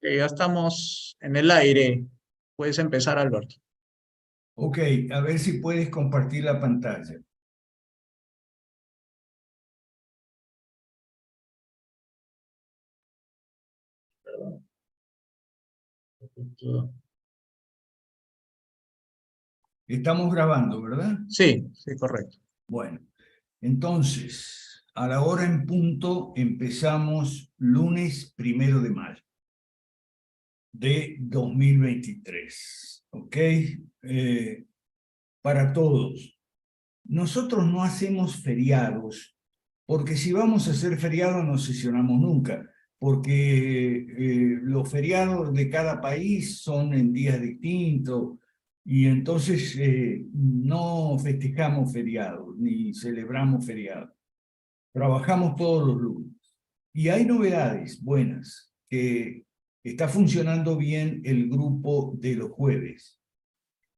Ya estamos en el aire. Puedes empezar, Alberto. Ok, a ver si puedes compartir la pantalla. Perdón. Estamos grabando, ¿verdad? Sí, sí, correcto. Bueno, entonces, a la hora en punto empezamos lunes 1 de mayo de 2023. ¿Ok? Para todos. Nosotros no hacemos feriados, porque si vamos a hacer feriados no sesionamos nunca, porque los feriados de cada país son en días distintos, y entonces no festejamos feriados, ni celebramos feriados. Trabajamos todos los lunes. Y hay novedades buenas, que está funcionando bien el grupo de los jueves.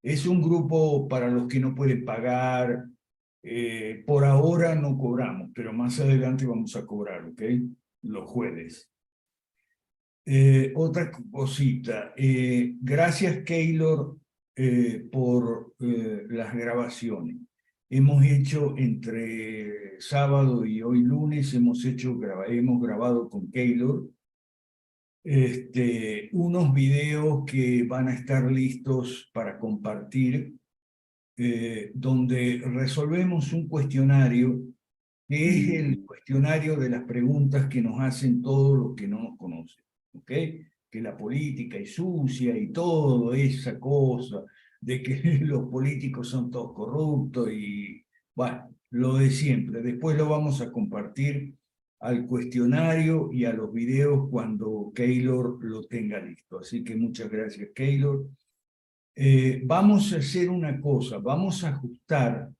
Es un grupo para los que no pueden pagar. Por ahora no cobramos, pero más adelante vamos a cobrar, ¿ok? Los jueves. Otra cosita. Gracias, Keylor, por las grabaciones. Hemos hecho entre sábado y hoy lunes, hemos grabado con Keylor unos videos que van a estar listos para compartir, donde resolvemos un cuestionario que es el cuestionario de las preguntas que nos hacen todos los que no nos conocen, ¿ok? Que la política es sucia y todo esa cosa, de que los políticos son todos corruptos y, bueno, lo de siempre. Después lo vamos a compartir al cuestionario y a los videos cuando Keylor lo tenga listo. Así que muchas gracias, Keylor. Vamos a hacer una cosa, vamos a ajustar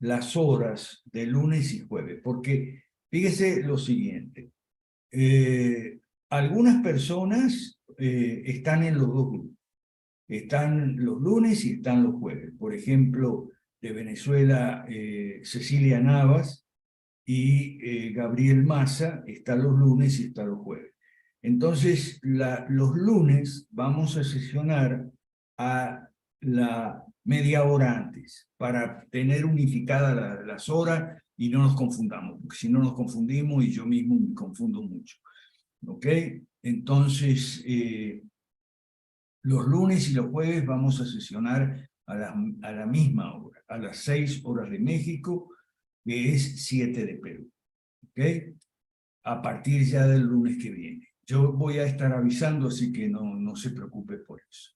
las horas de lunes y jueves, porque fíjese lo siguiente, algunas personas están en los dos grupos, están los lunes y están los jueves. Por ejemplo, de Venezuela, Cecilia Navas y Gabriel Massa están los lunes y están los jueves. Entonces, los lunes vamos a sesionar a la media hora antes para tener unificadas las horas y no nos confundamos, porque si no nos confundimos y yo mismo me confundo mucho. ¿Ok? Entonces, los lunes y los jueves vamos a sesionar a la misma hora, a las 6 horas de México, que es 7 de Perú. ¿Ok? A partir ya del lunes que viene. Yo voy a estar avisando, así que no se preocupe por eso.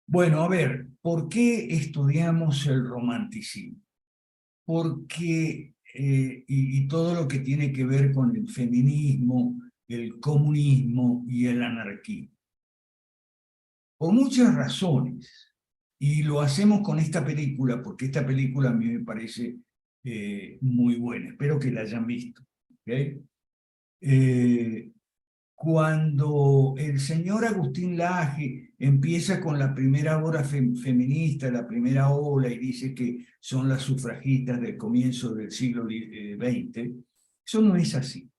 Bueno, a ver, ¿por qué estudiamos el romanticismo? Porque, y todo lo que tiene que ver con el feminismo, el comunismo y el anarquismo. Por muchas razones, y lo hacemos con esta película, porque esta película a mí me parece muy buena, espero que la hayan visto. ¿Okay? Cuando el señor Agustín Laje empieza con la primera ola feminista, la primera ola, y dice que son las sufragistas del comienzo del siglo XX, eso no es así.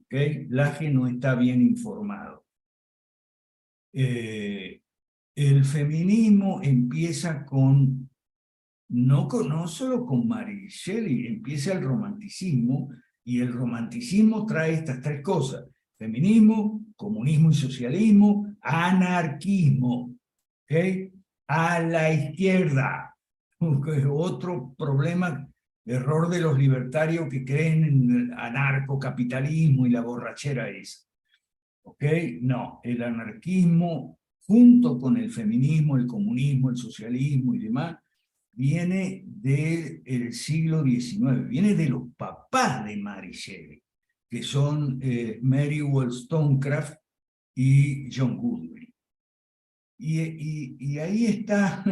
¿Okay? Laje no está bien informado. El feminismo empieza no solo con Mary Shelley, empieza el romanticismo, y el romanticismo trae estas tres cosas: feminismo, comunismo y socialismo, anarquismo, ¿okay? A la izquierda. Otro problema, error de los libertarios que creen en el anarcocapitalismo y la borrachera esa. ¿Ok? No, el anarquismo, junto con el feminismo, el comunismo, el socialismo y demás, viene del siglo XIX, viene de los papás de Mary Shelley, que son Mary Wollstonecraft y John Goodwin. Y ahí está,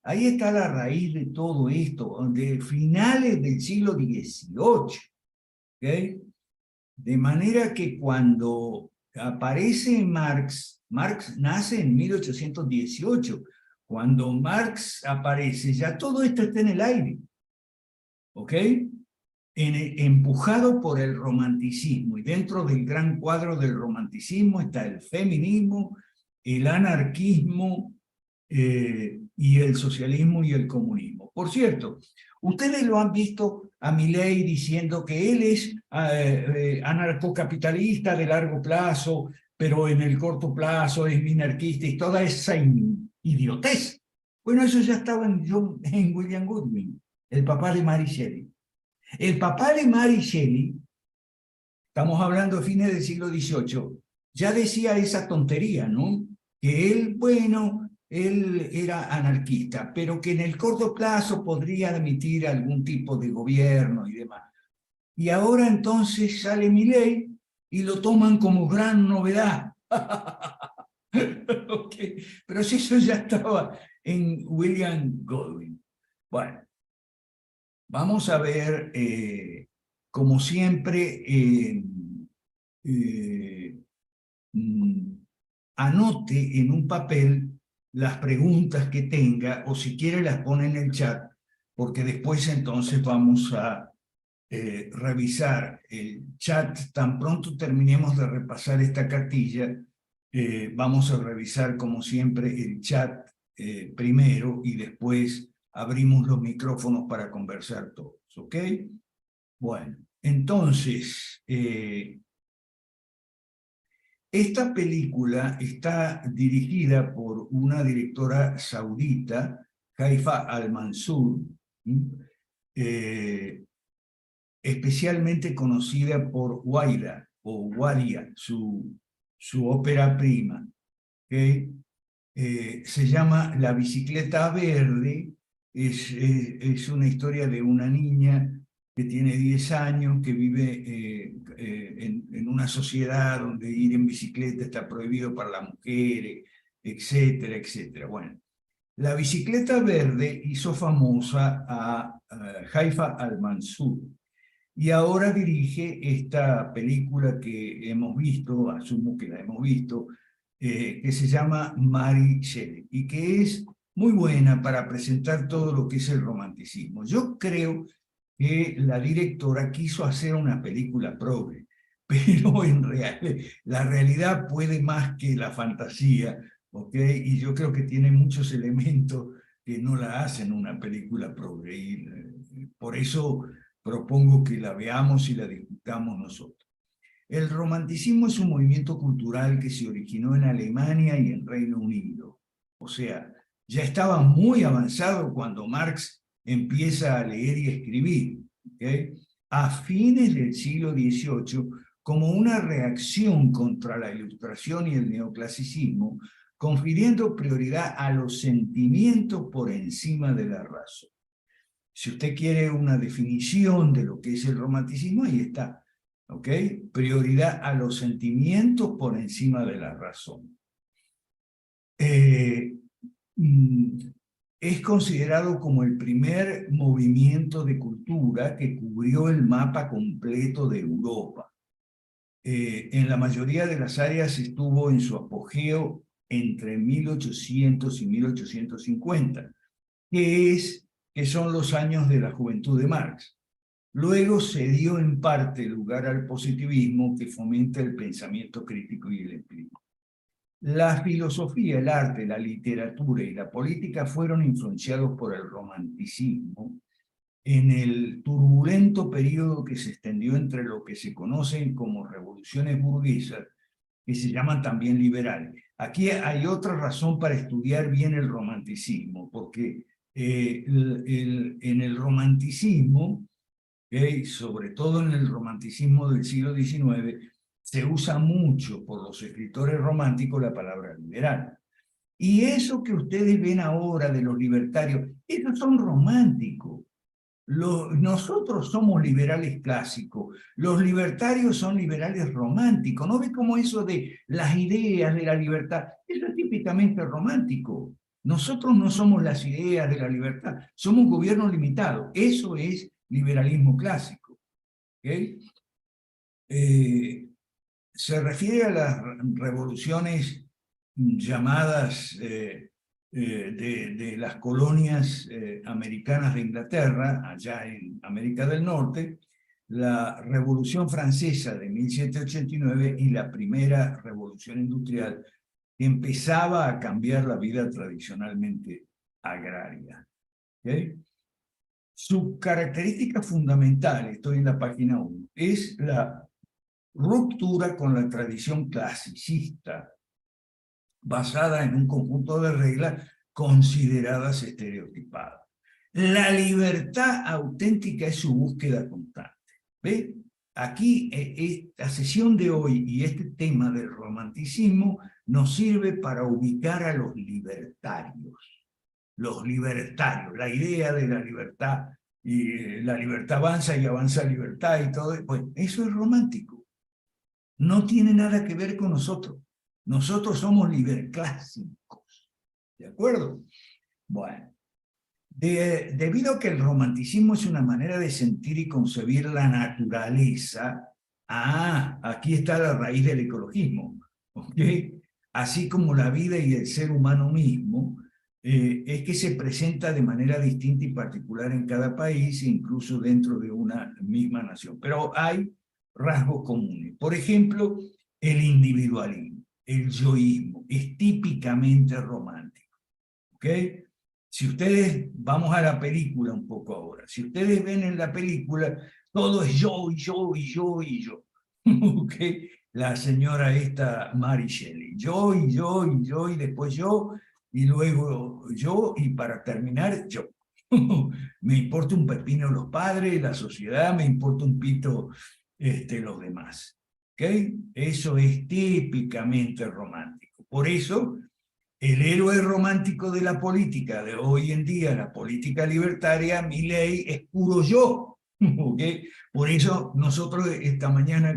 ahí está la raíz de todo esto, de finales del siglo XVIII. ¿Okay? De manera que cuando aparece Marx, Marx nace en 1818, cuando Marx aparece, ya todo esto está en el aire. ¿Ok? empujado por el romanticismo, y dentro del gran cuadro del romanticismo está el feminismo, el anarquismo y el socialismo y el comunismo. Por cierto, ustedes lo han visto a Milei diciendo que él es anarcocapitalista de largo plazo, pero en el corto plazo es minarquista y toda esa idiotez. Bueno, eso ya estaba en William Goodwin, el papá de Mary Shelley. El papá de Mary Shelley, estamos hablando de fines del siglo XVIII, ya decía esa tontería, ¿no? Que él, bueno, él era anarquista, pero que en el corto plazo podría admitir algún tipo de gobierno y demás. Y ahora entonces sale Milei y lo toman como gran novedad. Okay. Pero si eso ya estaba en William Goodwin. Bueno, vamos a ver, como siempre, anote en un papel las preguntas que tenga, o si quiere las pone en el chat, porque después entonces vamos a revisar el chat. Tan pronto terminemos de repasar esta cartilla, vamos a revisar como siempre el chat primero y después abrimos los micrófonos para conversar todos, ¿ok? Bueno, entonces, esta película está dirigida por una directora saudita, Haifa Al-Mansour, especialmente conocida por Waida o Waria, su ópera prima, ¿okay? Se llama La bicicleta verde. Es una historia de una niña que tiene 10 años, que vive en una sociedad donde ir en bicicleta está prohibido para las mujeres, etcétera, etcétera. Bueno, La bicicleta verde hizo famosa a Haifa Al-Mansour, y ahora dirige esta película que hemos visto, asumo que la hemos visto, que se llama Mary Shelley, y que es muy buena para presentar todo lo que es el romanticismo. Yo creo que la directora quiso hacer una película progre, pero la realidad puede más que la fantasía, ¿ok? Y yo creo que tiene muchos elementos que no la hacen una película progre, y por eso propongo que la veamos y la discutamos nosotros. El romanticismo es un movimiento cultural que se originó en Alemania y en Reino Unido. O sea, ya estaba muy avanzado cuando Marx empieza a leer y escribir, ¿okay? A fines del siglo XVIII, como una reacción contra la Ilustración y el neoclasicismo, confiriendo prioridad a los sentimientos por encima de la razón. Si usted quiere una definición de lo que es el romanticismo, ahí está, ¿ok? Prioridad a los sentimientos por encima de la razón. Es considerado como el primer movimiento de cultura que cubrió el mapa completo de Europa. En la mayoría de las áreas estuvo en su apogeo entre 1800 y 1850, que son los años de la juventud de Marx. Luego se dio en parte lugar al positivismo, que fomenta el pensamiento crítico y el empirismo. La filosofía, el arte, la literatura y la política fueron influenciados por el romanticismo en el turbulento periodo que se extendió entre lo que se conocen como revoluciones burguesas, que se llaman también liberales. Aquí hay otra razón para estudiar bien el romanticismo, porque en el romanticismo, sobre todo en el romanticismo del siglo XIX, se usa mucho por los escritores románticos la palabra liberal. Y eso que ustedes ven ahora de los libertarios, esos son románticos. Nosotros somos liberales clásicos, los libertarios son liberales románticos. ¿No ve cómo eso de las ideas de la libertad? Eso es típicamente romántico. Nosotros no somos las ideas de la libertad, somos gobierno limitado. Eso es liberalismo clásico. ¿Okay? Se refiere a las revoluciones llamadas de las colonias americanas de Inglaterra, allá en América del Norte, la Revolución Francesa de 1789 y la primera Revolución Industrial, que empezaba a cambiar la vida tradicionalmente agraria. ¿Okay? Su característica fundamental, estoy en la página 1, es la ruptura con la tradición clasicista, basada en un conjunto de reglas consideradas estereotipadas. La libertad auténtica es su búsqueda constante. ¿Ve? Aquí, esta sesión de hoy y este tema del romanticismo nos sirve para ubicar a los libertarios. Los libertarios, la idea de la libertad, y la libertad avanza y avanza libertad y todo, pues eso es romántico. No tiene nada que ver con nosotros. Nosotros somos liberclásicos. ¿De acuerdo? Bueno. Debido a que el romanticismo es una manera de sentir y concebir la naturaleza, aquí está la raíz del ecologismo, ¿ok? Así como la vida y el ser humano mismo, es que se presenta de manera distinta y particular en cada país e incluso dentro de una misma nación. Pero hay rasgos comunes. Por ejemplo, el individualismo, el yoísmo, es típicamente romántico, ¿ok? Si ustedes, vamos a la película un poco ahora, si ustedes ven en la película, todo es yo, y yo, y yo, y yo. ¿Okay? La señora esta, Mary Shelley, yo, y yo, y yo, y después yo, y luego yo, y para terminar, yo. Me importa un pepino los padres, la sociedad, me importa un pito los demás. ¿Okay? Eso es típicamente romántico. Por eso, el héroe romántico de la política de hoy en día, la política libertaria, Milei, es puro yo. ¿Okay? Por eso nosotros esta mañana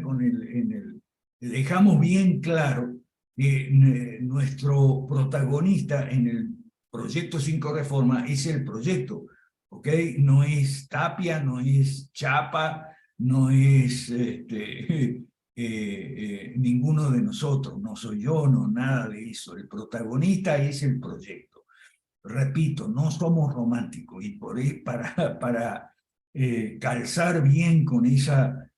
dejamos bien claro que nuestro protagonista en el proyecto 5 Reforma es el proyecto. ¿Okay? No es Tapia, no es Chapa, no es ninguno de nosotros, no soy yo, no nada de eso. El protagonista es el proyecto. Repito, no somos románticos y por ahí para calzar bien con esa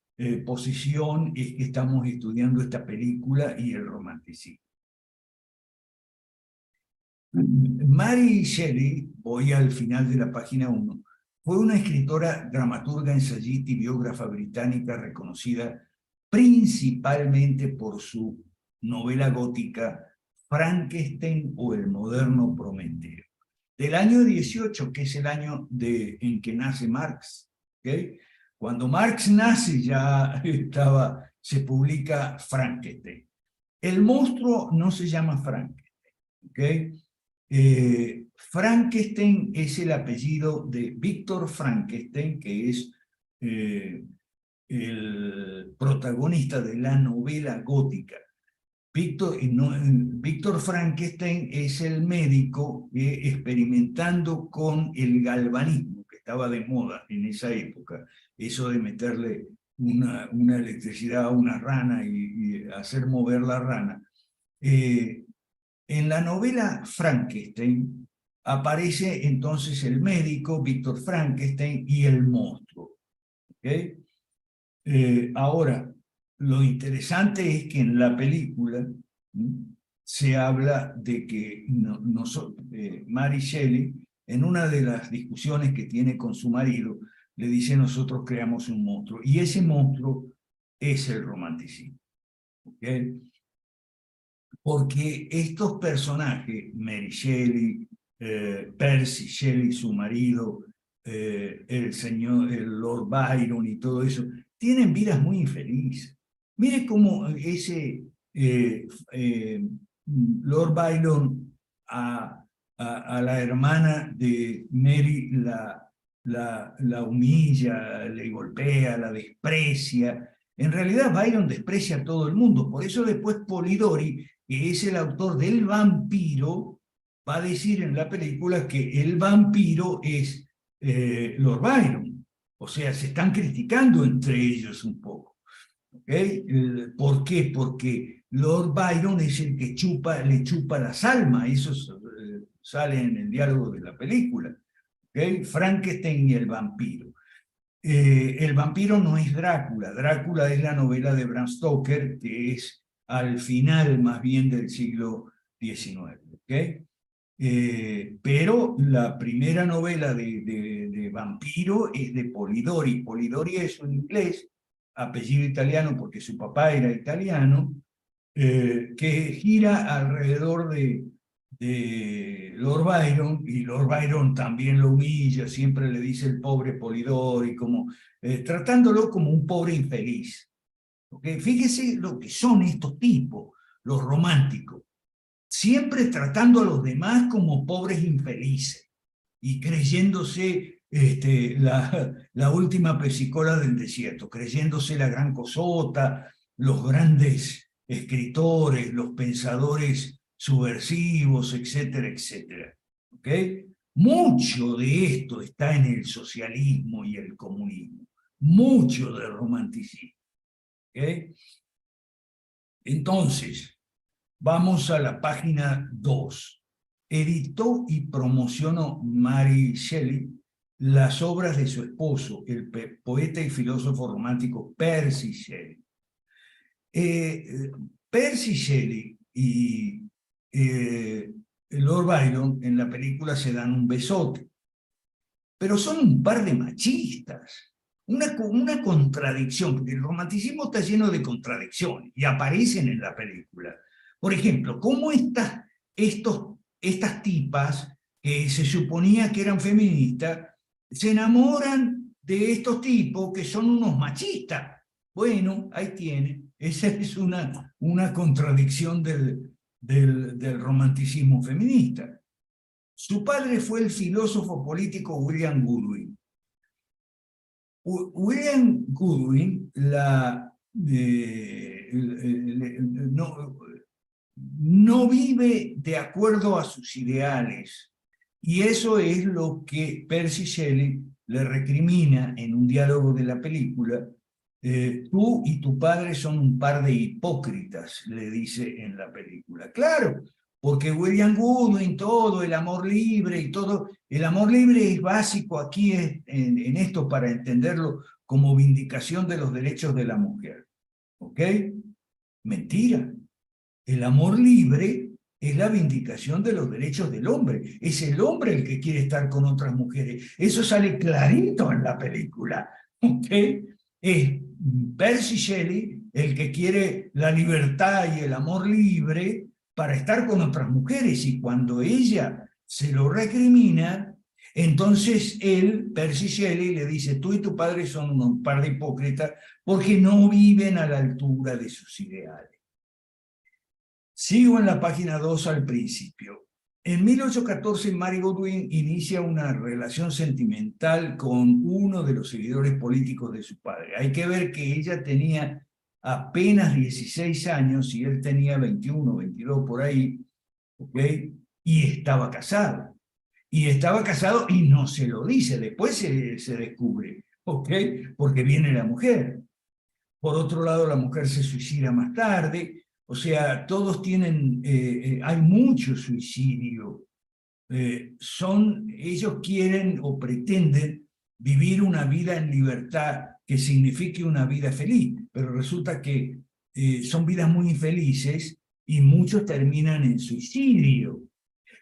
posición es que estamos estudiando esta película y el romanticismo. Mary Shelley, voy al final de la página 1, fue una escritora, dramaturga, ensayista y biógrafa británica reconocida principalmente por su novela gótica Frankenstein o el moderno Prometeo, del año 18, que es el año en que nace Marx. ¿Okay? Cuando Marx nace ya se publica Frankenstein. El monstruo no se llama Frankenstein. ¿Okay? Frankenstein es el apellido de Víctor Frankenstein, que es el protagonista de la novela gótica. Víctor Frankenstein es el médico que, experimentando con el galvanismo, que estaba de moda en esa época, eso de meterle una electricidad a una rana y hacer mover la rana. En la novela Frankenstein aparece entonces el médico, Víctor Frankenstein, y el monstruo. ¿Okay? Ahora, lo interesante es que en la película se habla de que Mary Shelley, en una de las discusiones que tiene con su marido, le dice: nosotros creamos un monstruo, y ese monstruo es el romanticismo. ¿Okay? Porque estos personajes, Mary Shelley, Percy Shelley, su marido, el Lord Byron y todo eso, tienen vidas muy infelices. Mire cómo ese Lord Byron a la hermana de Mary la humilla, le golpea, la desprecia. En realidad Byron desprecia a todo el mundo. Por eso después Polidori, que es el autor del Vampiro, va a decir en la película que el vampiro es Lord Byron. O sea, se están criticando entre ellos un poco. ¿Okay? ¿Por qué? Porque Lord Byron es el que le chupa las almas. Eso sale en el diálogo de la película. ¿Okay? Frankenstein y el vampiro. El vampiro no es Drácula. Drácula es la novela de Bram Stoker, que es al final más bien del siglo XIX. ¿Okay? Pero la primera novela de vampiro es de Polidori. Polidori es un inglés, apellido italiano porque su papá era italiano, que gira alrededor de Lord Byron, y Lord Byron también lo humilla, siempre le dice el pobre Polidori, como, tratándolo como un pobre infeliz. ¿Okay? Fíjese lo que son estos tipos, los románticos, siempre tratando a los demás como pobres infelices y creyéndose la última pesicola del desierto, creyéndose la gran cosota, los grandes escritores, los pensadores subversivos, etcétera, etcétera. ¿Okay? Mucho de esto está en el socialismo y el comunismo, mucho del romanticismo. ¿Okay? Entonces, vamos a la página 2. Editó y promocionó Mary Shelley las obras de su esposo, el poeta y filósofo romántico Percy Shelley. Percy Shelley y Lord Byron en la película se dan un besote, pero son un par de machistas. Una contradicción, porque el romanticismo está lleno de contradicciones y aparecen en la película. Por ejemplo, ¿cómo estas tipas que se suponía que eran feministas se enamoran de estos tipos que son unos machistas? Bueno, ahí tiene. Esa es una contradicción del romanticismo feminista. Su padre fue el filósofo político William Godwin. William Godwin no vive de acuerdo a sus ideales, y eso es lo que Percy Shelley le recrimina en un diálogo de la película. Tú y tu padre son un par de hipócritas, le dice en la película. Claro, porque William Godwin, todo el amor libre y todo, el amor libre es básico aquí en esto para entenderlo como vindicación de los derechos de la mujer. ¿Ok? Mentira. El amor libre es la vindicación de los derechos del hombre. Es el hombre el que quiere estar con otras mujeres. Eso sale clarito en la película. ¿Ok? Es Percy Shelley el que quiere la libertad y el amor libre para estar con otras mujeres, y cuando ella se lo recrimina, entonces él, Percy Shelley, le dice: tú y tu padre son un par de hipócritas porque no viven a la altura de sus ideales. Sigo en la página 2 al principio. En 1814, Mary Godwin inicia una relación sentimental con uno de los seguidores políticos de su padre. Hay que ver que ella tenía apenas 16 años y él tenía 21, 22 por ahí, ¿ok? Y estaba casado. Y estaba casado y no se lo dice, después se descubre, ¿ok? Porque viene la mujer. Por otro lado, la mujer se suicida más tarde. O sea, todos tienen, hay mucho suicidio. Ellos quieren o pretenden vivir una vida en libertad que signifique una vida feliz, pero resulta que son vidas muy infelices y muchos terminan en suicidio.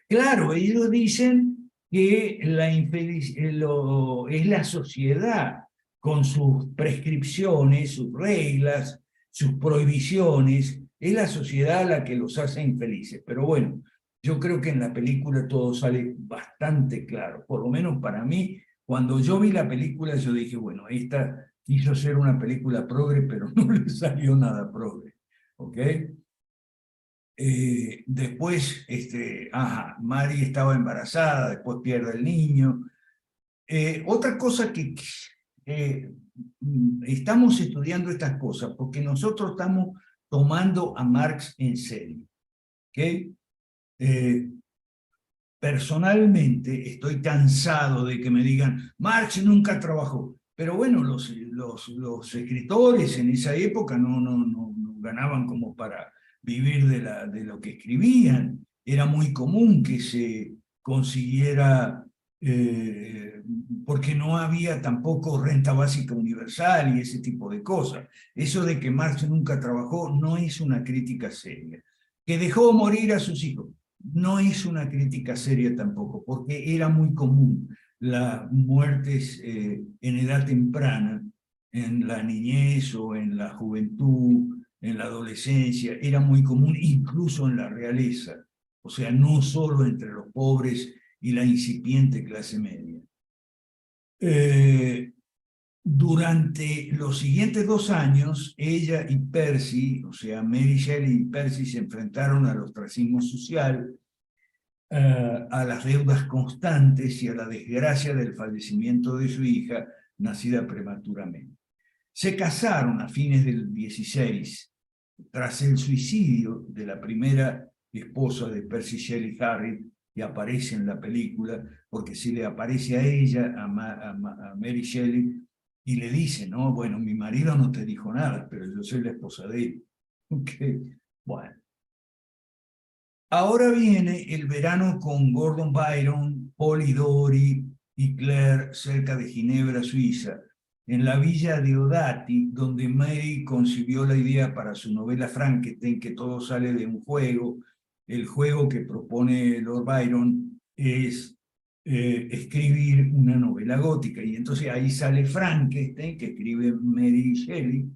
Claro, ellos dicen que es la sociedad con sus prescripciones, sus reglas, sus prohibiciones, es la sociedad la que los hace infelices. Pero bueno, yo creo que en la película todo sale bastante claro, por lo menos para mí. Cuando yo vi la película, yo dije, bueno, esta quiso ser una película progre, pero no le salió nada progre, ¿ok? Después, Mary estaba embarazada, después pierde el niño. Otra cosa que estamos estudiando estas cosas porque nosotros estamos tomando a Marx en serio. ¿Okay? Personalmente estoy cansado de que me digan, Marx nunca trabajó. Pero bueno, los escritores en esa época no ganaban como para vivir de lo que escribían. Era muy común que se consiguiera porque no había tampoco renta básica universal y ese tipo de cosas. Eso de que Marx nunca trabajó no es una crítica seria. Que dejó morir a sus hijos no es una crítica seria tampoco, porque era muy común las muertes en edad temprana, en la niñez o en la juventud, en la adolescencia, era muy común incluso en la realeza, o sea, no solo entre los pobres y la incipiente clase media. Durante los siguientes 2 años, ella y Percy, o sea, Mary Shelley y Percy se enfrentaron al ostracismo social, a las deudas constantes y a la desgracia del fallecimiento de su hija, nacida prematuramente. Se casaron a fines del 16, tras el suicidio de la primera esposa de Percy Shelley, Harriet, que aparece en la película, porque si le aparece a ella, a Mary Shelley, y le dice, no, bueno, mi marido no te dijo nada, pero yo soy la esposa de él. Okay. Bueno. Ahora viene el verano con Gordon Byron, Polidori y Claire cerca de Ginebra, Suiza, en la villa de Odati, donde Mary concibió la idea para su novela Frankenstein, que todo sale de un juego. El juego que propone Lord Byron es escribir una novela gótica, y entonces ahí sale Frankenstein, que escribe Mary Shelley,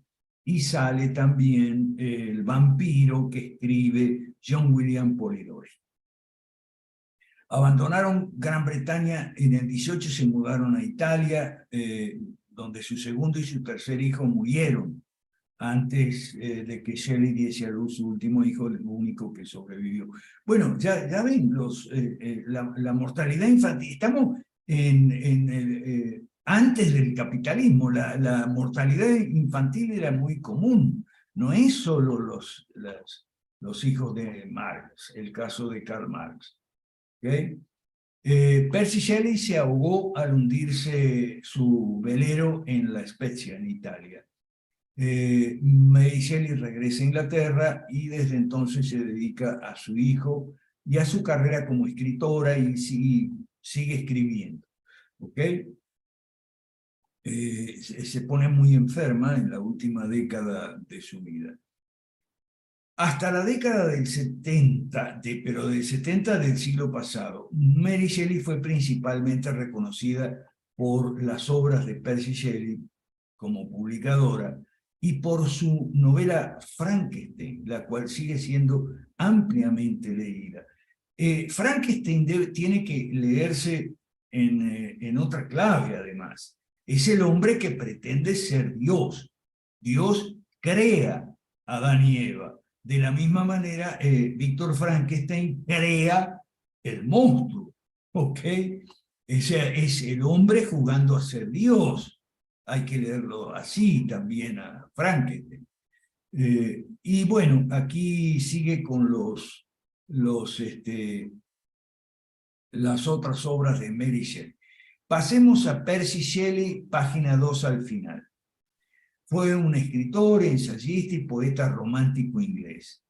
y sale también el vampiro que escribe John William Polidori. Abandonaron Gran Bretaña en el 18, se mudaron a Italia, donde su segundo y su tercer hijo murieron antes de que Shelley diese a luz su último hijo, el único que sobrevivió. Bueno, ya ven, la mortalidad infantil, estamos antes del capitalismo, la mortalidad infantil era muy común, no es solo los hijos de Marx, el caso de Karl Marx. ¿Okay? Percy Shelley se ahogó al hundirse su velero en La Spezia, en Italia. Mary Shelley regresa a Inglaterra y desde entonces se dedica a su hijo y a su carrera como escritora y sigue escribiendo. ¿Ok? Se pone muy enferma en la última década de su vida. Hasta la década del 70, pero del 70 del siglo pasado, Mary Shelley fue principalmente reconocida por las obras de Percy Shelley como publicadora y por su novela Frankenstein, la cual sigue siendo ampliamente leída. Frankenstein tiene que leerse en otra clave, además. Es el hombre que pretende ser Dios. Dios crea a Adán y Eva. De la misma manera, Víctor Frankenstein crea el monstruo, ¿ok? O sea, es el hombre jugando a ser Dios. Hay que leerlo así también a Frankenstein. Y bueno, aquí sigue con las otras obras de Mary Shelley. Pasemos a Percy Shelley, página 2 al final. Fue un escritor, ensayista y poeta romántico inglés.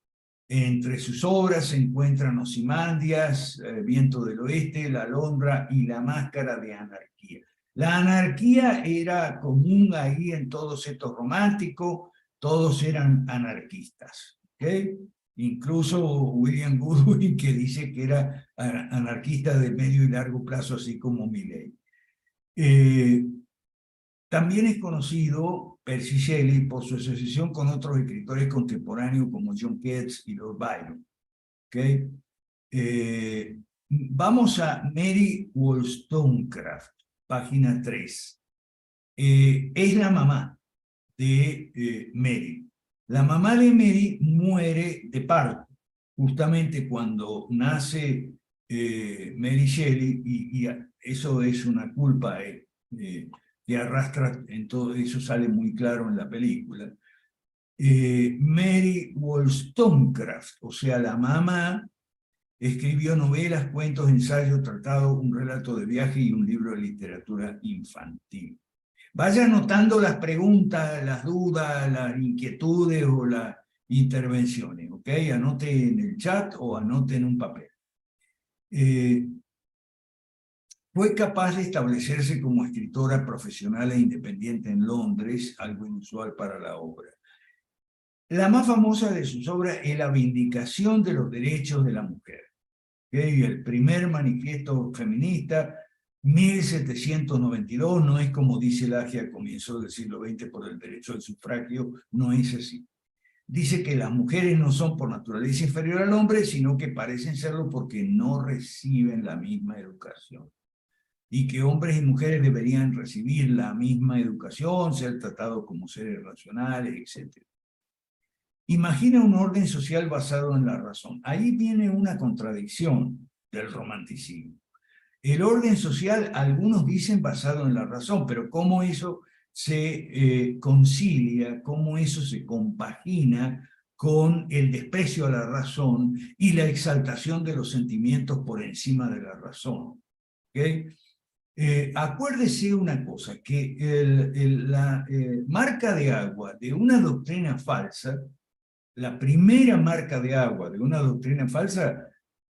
Entre sus obras se encuentran Ozymandias, Viento del Oeste, La Alondra y La Máscara de Anarquía. La anarquía era común ahí en todos estos románticos, todos eran anarquistas. ¿Okay? Incluso William Goodwin, que dice que era anarquista de medio y largo plazo, así como Milley. También es conocido Percy Shelley por su asociación con otros escritores contemporáneos como John Keats y Lord Byron. ¿Okay? Vamos a Mary Wollstonecraft, página 3. Es la mamá de Mary. La mamá de Mary muere de parto, justamente cuando nace Mary Shelley, y eso es una culpa que arrastra, en todo eso sale muy claro en la película. Mary Wollstonecraft, o sea, la mamá, escribió novelas, cuentos, ensayos, tratados, un relato de viaje y un libro de literatura infantil. Vaya anotando las preguntas, las dudas, las inquietudes o las intervenciones, ¿ok? Anote en el chat o anote en un papel. Fue capaz de establecerse como escritora profesional e independiente en Londres, algo inusual para la obra. La más famosa de sus obras es La Vindicación de los Derechos de la Mujer, ¿okay? El primer manifiesto feminista, 1792, no es como dice Lagia a comienzos del siglo XX por el derecho al sufragio, no es así. Dice que las mujeres no son por naturaleza inferior al hombre, sino que parecen serlo porque no reciben la misma educación. Y que hombres y mujeres deberían recibir la misma educación, ser tratados como seres racionales, etc. Imagina un orden social basado en la razón. Ahí viene una contradicción del romanticismo. El orden social, algunos dicen basado en la razón, pero cómo eso se concilia, cómo eso se compagina con el desprecio a la razón y la exaltación de los sentimientos por encima de la razón. ¿Okay? Acuérdese una cosa, que la marca de agua de una doctrina falsa, la primera marca de agua de una doctrina falsa,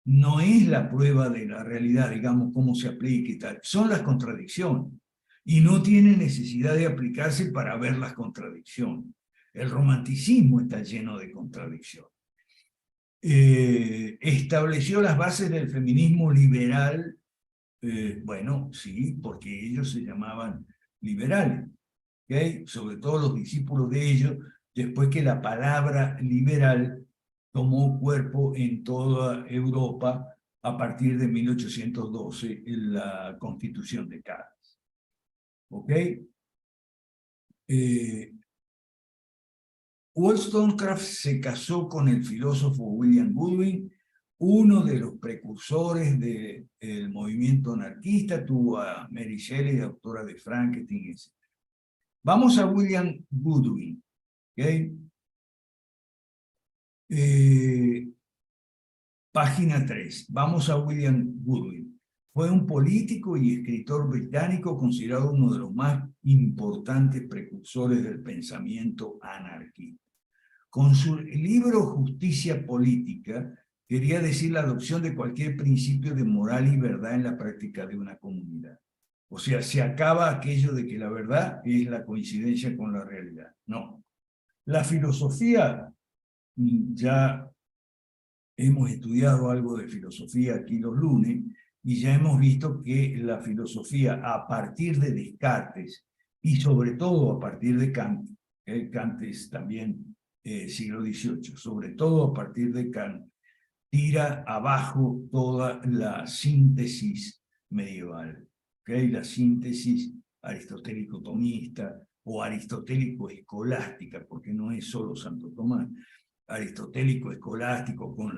no es la prueba de la realidad, digamos, cómo se aplica y tal, son las contradicciones. Y no tiene necesidad de aplicarse para ver las contradicciones. El romanticismo está lleno de contradicciones. Estableció las bases del feminismo liberal. Bueno, sí, porque ellos se llamaban liberales, ¿okay? Sobre todo los discípulos de ellos, después que la palabra liberal tomó cuerpo en toda Europa a partir de 1812 en la Constitución de Cádiz. ¿Ok? Wollstonecraft se casó con el filósofo William Goodwin, uno de los precursores del movimiento anarquista. Tuvo a Mary Shelley, autora de Frankenstein, etc. Vamos a William Goodwin. ¿Okay? Página 3. Vamos a William Goodwin. Fue un político y escritor británico considerado uno de los más importantes precursores del pensamiento anarquista. Con su libro Justicia Política, quería decir la adopción de cualquier principio de moral y verdad en la práctica de una comunidad. O sea, se acaba aquello de que la verdad es la coincidencia con la realidad. No. La filosofía, ya hemos estudiado algo de filosofía aquí los lunes, y ya hemos visto que la filosofía a partir de Descartes, y sobre todo a partir de Kant, Kant es también siglo XVIII, sobre todo a partir de Kant, tira abajo toda la síntesis medieval, ¿okay? La síntesis aristotélico-tomista o aristotélico-escolástica, porque no es solo Santo Tomás, aristotélico-escolástico con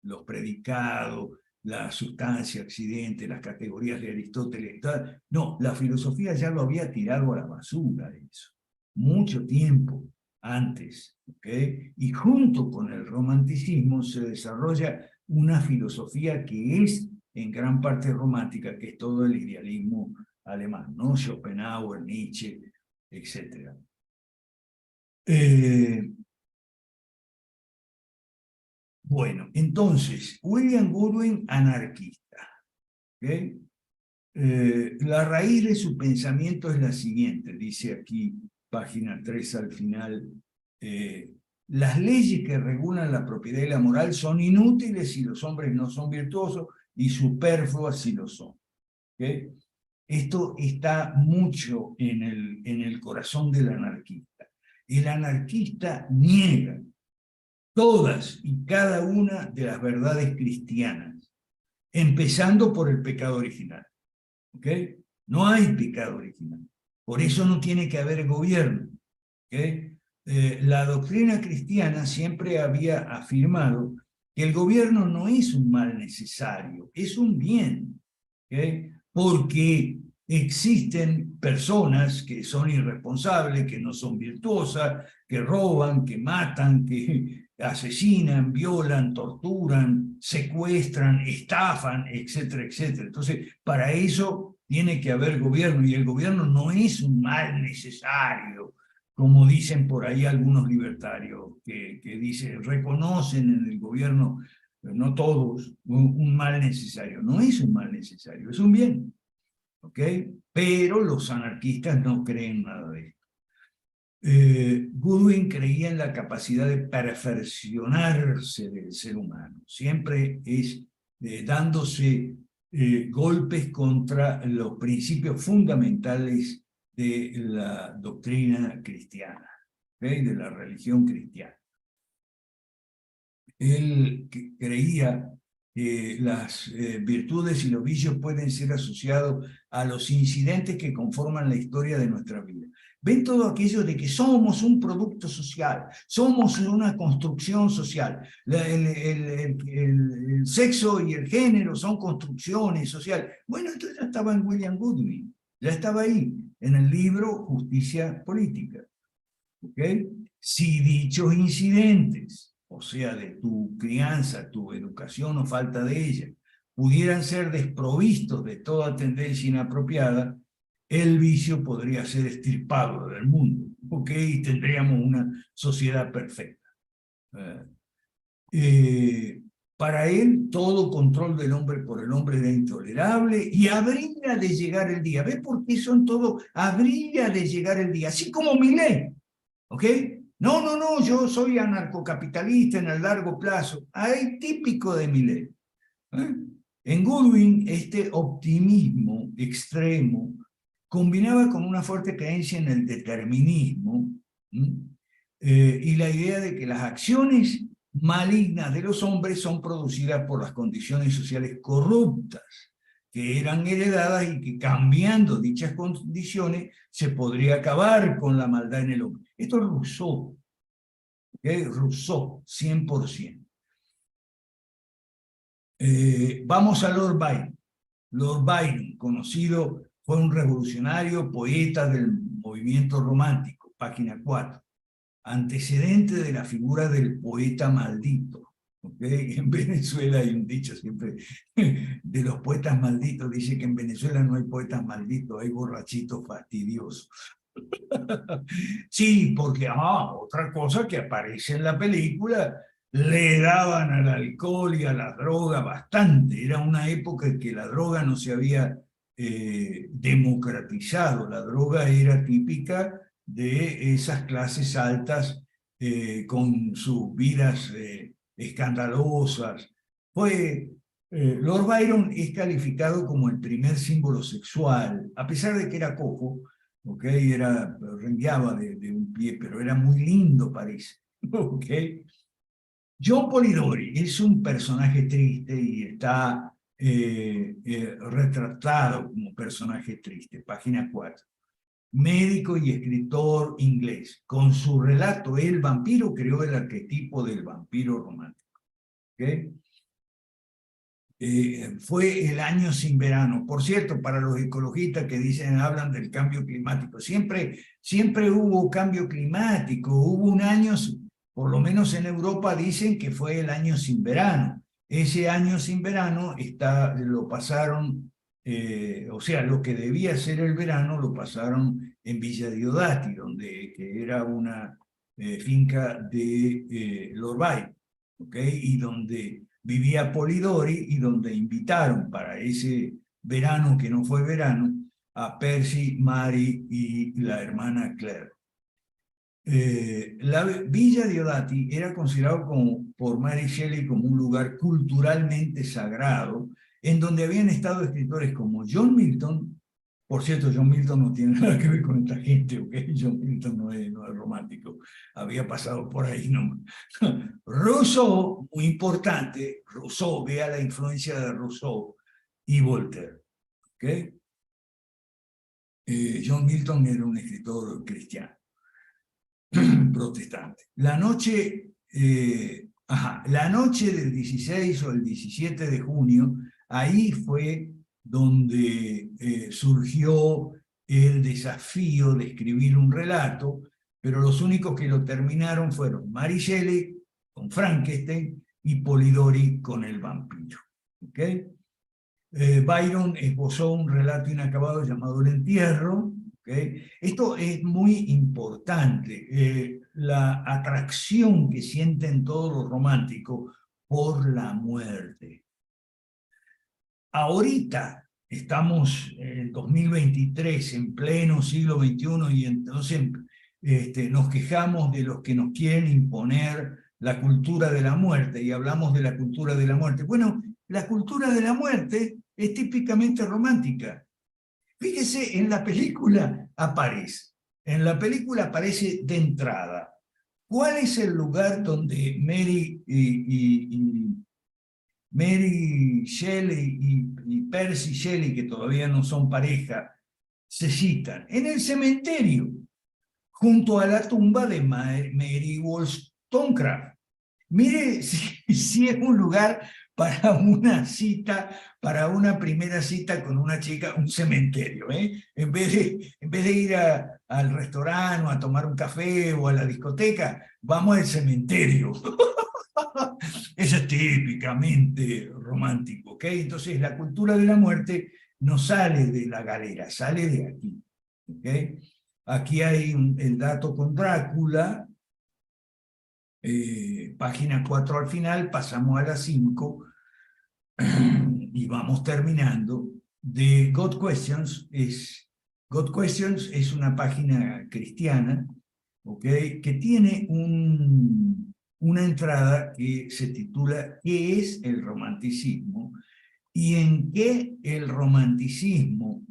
los predicados, la sustancia, accidente, las categorías de Aristóteles. Tal. No, la filosofía ya lo había tirado a la basura eso, mucho tiempo antes. ¿Okay? Y junto con el romanticismo se desarrolla una filosofía que es en gran parte romántica, que es todo el idealismo alemán, ¿no? Schopenhauer, Nietzsche, etc. Bueno, entonces, William Goodwin, anarquista. ¿Okay? La raíz de su pensamiento es la siguiente, dice aquí, página 3 al final. Las leyes que regulan la propiedad y la moral son inútiles si los hombres no son virtuosos y superfluas si lo son. ¿Okay? Esto está mucho en el corazón del anarquista. El anarquista niega todas y cada una de las verdades cristianas, empezando por el pecado original. ¿Okay? No hay pecado original. Por eso no tiene que haber gobierno. ¿Okay? La doctrina cristiana siempre había afirmado que el gobierno no es un mal necesario, es un bien. ¿Okay? Porque existen personas que son irresponsables, que no son virtuosas, que roban, que matan, que asesinan, violan, torturan, secuestran, estafan, etcétera, etcétera. Entonces, para eso tiene que haber gobierno, y el gobierno no es un mal necesario, como dicen por ahí algunos libertarios, que dicen, reconocen en el gobierno pero no todos, un mal necesario. No es un mal necesario, es un bien. ¿Ok? Pero los anarquistas no creen nada de esto. Goodwin creía en la capacidad de perfeccionarse del ser humano. Siempre es dándose golpes contra los principios fundamentales de la doctrina cristiana, ¿okay? De la religión cristiana. Él creía que las virtudes y los vicios pueden ser asociados a los incidentes que conforman la historia de nuestra vida. Ven todo aquello de que somos un producto social, somos una construcción social. El sexo y el género son construcciones sociales. Bueno, esto ya estaba en William Goodwin, ya estaba ahí, en el libro Justicia Política. ¿Okay? Si dichos incidentes, o sea, de tu crianza, tu educación o falta de ella, pudieran ser desprovistos de toda tendencia inapropiada, el vicio podría ser extirpado del mundo, ¿ok? Y tendríamos una sociedad perfecta. Para él, todo control del hombre por el hombre era intolerable y habría de llegar el día. ¿Ves por qué son todo? Habría de llegar el día, así como Milei. ¿Ok? No, yo soy anarcocapitalista en el largo plazo. Hay típico de Milei. En Goodwin, este optimismo extremo combinaba con una fuerte creencia en el determinismo y la idea de que las acciones malignas de los hombres son producidas por las condiciones sociales corruptas que eran heredadas y que cambiando dichas condiciones se podría acabar con la maldad en el hombre. Esto es Rousseau, ¿okay? Rousseau, 100%. Vamos a Lord Byron. Lord Byron, conocido, fue un revolucionario, poeta del movimiento romántico, página 4. Antecedente de la figura del poeta maldito. ¿Okay? En Venezuela hay un dicho siempre de los poetas malditos, dice que en Venezuela no hay poetas malditos, hay borrachitos fastidiosos. Sí, porque otra cosa que aparece en la película, le daban al alcohol y a la droga bastante. Era una época en que la droga no se había democratizado, la droga era típica de esas clases altas con sus vidas escandalosas. Lord Byron es calificado como el primer símbolo sexual, a pesar de que era cojo, ¿okay? Rengueaba de un pie, pero era muy lindo, parece. ¿Okay? John Polidori es un personaje triste y está retratado como personaje triste, página 4. Médico y escritor inglés. Con su relato El vampiro creó el arquetipo del vampiro romántico. ¿Okay? Fue el año sin verano. Por cierto, para los ecologistas que hablan del cambio climático, siempre hubo cambio climático. Hubo un año, por lo menos en Europa dicen que fue el año sin verano. Ese año sin verano lo pasaron, o sea, lo que debía ser el verano lo pasaron en Villa Diodati, que era una finca de Lord Byron, ¿okay? Y donde vivía Polidori y donde invitaron para ese verano que no fue verano a Percy, Mary y la hermana Claire. La Villa Diodati era considerado por Mary Shelley como un lugar culturalmente sagrado en donde habían estado escritores como John Milton. Por cierto, John Milton no tiene nada que ver con esta gente, ¿ok? John Milton no es romántico, había pasado por ahí nomás. Rousseau, muy importante, Rousseau, vea la influencia de Rousseau y Voltaire, ¿ok? John Milton era un escritor cristiano, protestante. La noche del 16 o el 17 de junio, ahí fue donde surgió el desafío de escribir un relato, pero los únicos que lo terminaron fueron Mary Shelley con Frankenstein y Polidori con el vampiro. ¿Okay? Byron esbozó un relato inacabado llamado El entierro. ¿Okay? Esto es muy importante. La atracción que sienten todos los románticos por la muerte. Ahorita estamos en 2023, en pleno siglo XXI, y entonces nos quejamos de los que nos quieren imponer la cultura de la muerte, y hablamos de la cultura de la muerte. Bueno, la cultura de la muerte es típicamente romántica. Fíjese, en la película aparece de entrada. ¿Cuál es el lugar donde Mary Shelley y Percy Shelley, que todavía no son pareja, se citan? En el cementerio, junto a la tumba de Mary Wollstonecraft. Mire si es un lugar para una cita, para una primera cita con una chica, un cementerio, ¿eh? En vez de ir al restaurante o a tomar un café o a la discoteca, vamos al cementerio. Eso es típicamente romántico, ¿ok? Entonces la cultura de la muerte no sale de la galera, sale de aquí, ¿ok? Aquí hay el dato con Drácula, página 4 al final, pasamos a la 5 y vamos terminando. De God Questions es una página cristiana, ¿okay? Que tiene una entrada que se titula ¿Qué es el romanticismo? Y en qué el romanticismo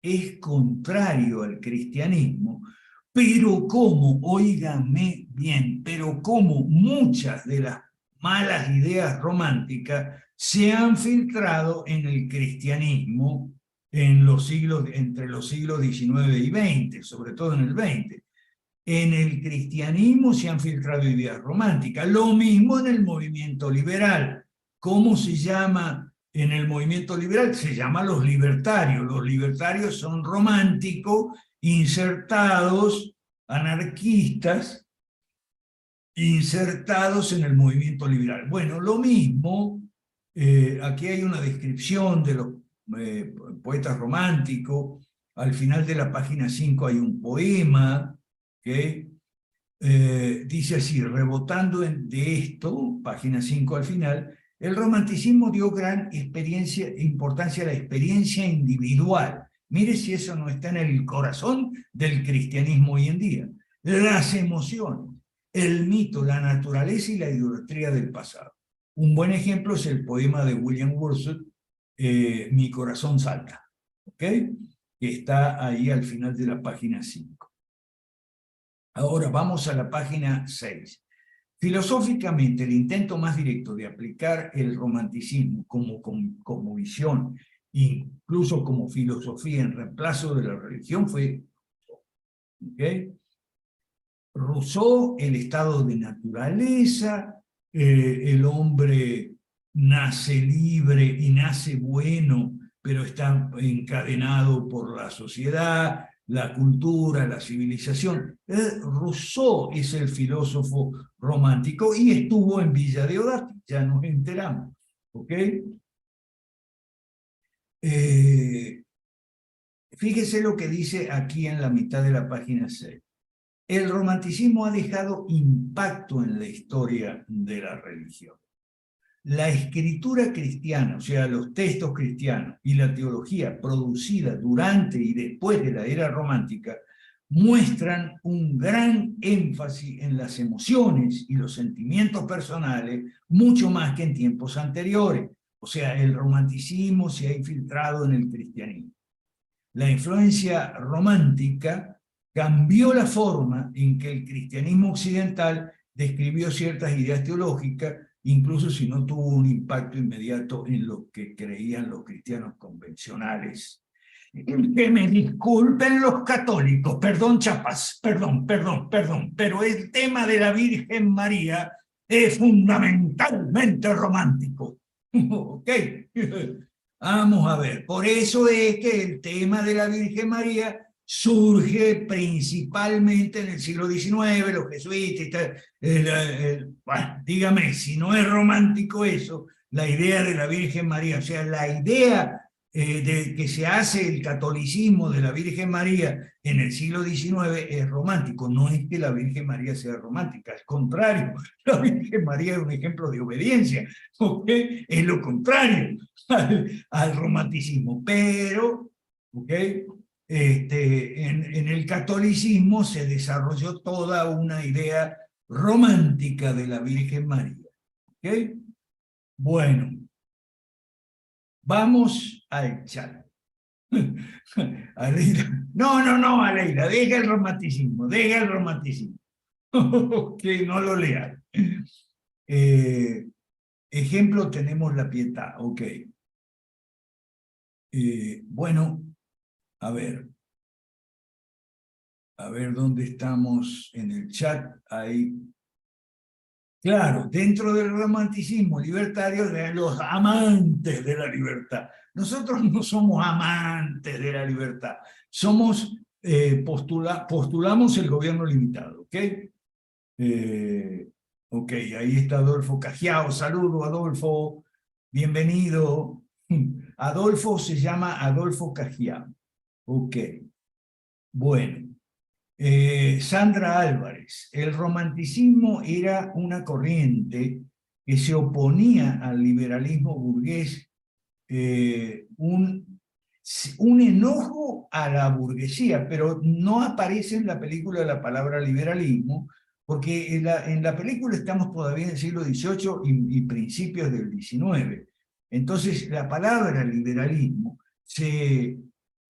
es contrario al cristianismo, pero como, óiganme bien, pero como muchas de las malas ideas románticas se han filtrado en el cristianismo entre los siglos XIX y XX, sobre todo en el XX. En el cristianismo se han filtrado ideas románticas, lo mismo en el movimiento liberal. ¿Cómo se llama en el movimiento liberal? Se llama los libertarios. Los libertarios son románticos, insertados, anarquistas, insertados en el movimiento liberal. Bueno, lo mismo, aquí hay una descripción de los poetas románticos. Al final de la página 5 hay un poema que dice así, rebotando de esto, página 5 al final, el romanticismo dio gran importancia a la experiencia individual. Mire si eso no está en el corazón del cristianismo hoy en día. Las emociones, el mito, la naturaleza y la idolatría del pasado. Un buen ejemplo es el poema de William Wordsworth, Mi corazón salta, ¿ok? Que está ahí al final de la página 5. Ahora vamos a la página 6. Filosóficamente, el intento más directo de aplicar el romanticismo como visión, incluso como filosofía en reemplazo de la religión, fue ¿okay? Rousseau, el estado de naturaleza, el hombre nace libre y nace bueno, pero está encadenado por la sociedad, la cultura, la civilización. Rousseau es el filósofo romántico y estuvo en Villa Deodati, ya nos enteramos, ¿ok? Fíjese lo que dice aquí en la mitad de la página 6. El romanticismo ha dejado impacto en la historia de la religión. La escritura cristiana, o sea, los textos cristianos y la teología producida durante y después de la era romántica muestran un gran énfasis en las emociones y los sentimientos personales, mucho más que en tiempos anteriores. O sea, el romanticismo se ha infiltrado en el cristianismo. La influencia romántica cambió la forma en que el cristianismo occidental describió ciertas ideas teológicas, incluso si no tuvo un impacto inmediato en lo que creían los cristianos convencionales. Que me disculpen los católicos, perdón Chapas, perdón, pero el tema de la Virgen María es fundamentalmente romántico. ¿Ok? Vamos a ver, por eso es que el tema de la Virgen María surge principalmente en el siglo XIX, los jesuitas, bueno, dígame, si no es romántico eso, la idea de la Virgen María, o sea, la idea de que se hace el catolicismo de la Virgen María en el siglo XIX es romántico. No es que la Virgen María sea romántica, al contrario, la Virgen María es un ejemplo de obediencia, ¿ok? Es lo contrario al romanticismo, pero, ¿ok? En el catolicismo se desarrolló toda una idea romántica de la Virgen María, ¿ok? Bueno, vamos al chat. Aleida. No, Aleida, deja el romanticismo, deja el romanticismo. Que no lo leas. Ejemplo, tenemos la Pietà, ok. Bueno, a ver dónde estamos en el chat, ahí. Claro, dentro del romanticismo libertario, de los amantes de la libertad. Nosotros no somos amantes de la libertad, somos, postulamos el gobierno limitado, ¿ok? Ok, ahí está Adolfo Cagiao, saludo Adolfo, bienvenido. Adolfo se llama Adolfo Cagiao, ok, bueno. Sandra Álvarez, el romanticismo era una corriente que se oponía al liberalismo burgués, un enojo a la burguesía, pero no aparece en la película la palabra liberalismo, porque en la película estamos todavía en el siglo XVIII y principios del XIX. Entonces la palabra liberalismo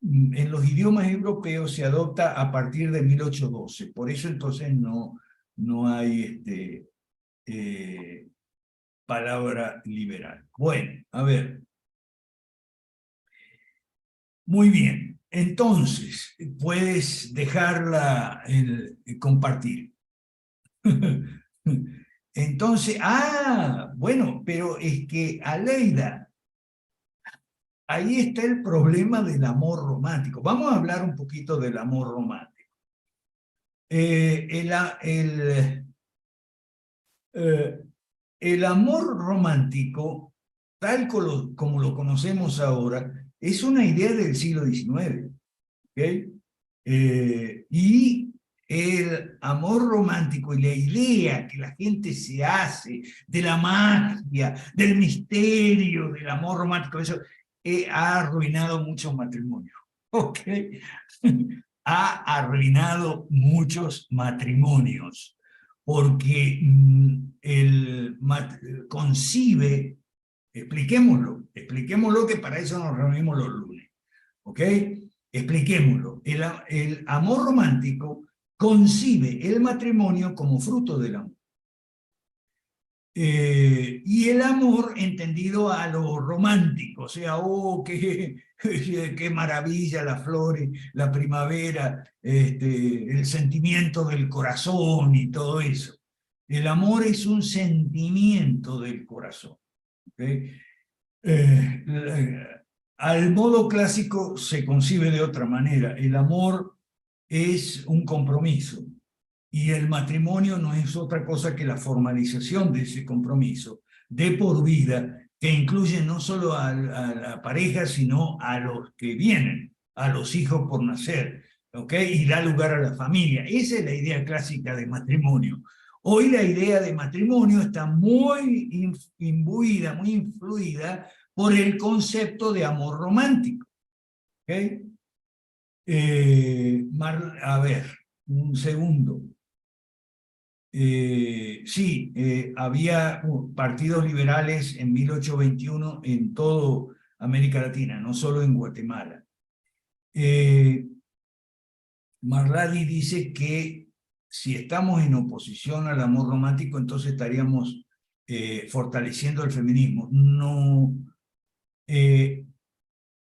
en los idiomas europeos se adopta a partir de 1812, por eso entonces no hay palabra liberal. Bueno, a ver. Muy bien, entonces puedes dejarla compartir. Entonces, bueno, pero es que Aleida, ahí está el problema del amor romántico. Vamos a hablar un poquito del amor romántico. El amor romántico, tal como lo conocemos ahora, es una idea del siglo XIX. ¿Okay? Y el amor romántico y la idea que la gente se hace de la magia, del misterio del amor romántico, eso ha arruinado muchos matrimonios. ¿Ok? Ha arruinado muchos matrimonios porque concibe, expliquémoslo que para eso nos reunimos los lunes, ¿ok? Expliquémoslo. El amor romántico concibe el matrimonio como fruto del amor. Y el amor entendido a lo romántico, o sea, qué maravilla las flores, la primavera, el sentimiento del corazón y todo eso. El amor es un sentimiento del corazón. ¿Okay? Al modo clásico se concibe de otra manera. El amor es un compromiso y el matrimonio no es otra cosa que la formalización de ese compromiso de por vida, que incluye no solo a la pareja, sino a los que vienen, a los hijos por nacer, ¿ok? Y da lugar a la familia. Esa es la idea clásica de matrimonio. Hoy la idea de matrimonio está muy imbuida, muy influida por el concepto de amor romántico. ¿Okay? A ver, un segundo. Sí, había partidos liberales en 1821 en toda América Latina, no solo en Guatemala. Marladi dice que si estamos en oposición al amor romántico, entonces estaríamos fortaleciendo el feminismo. No.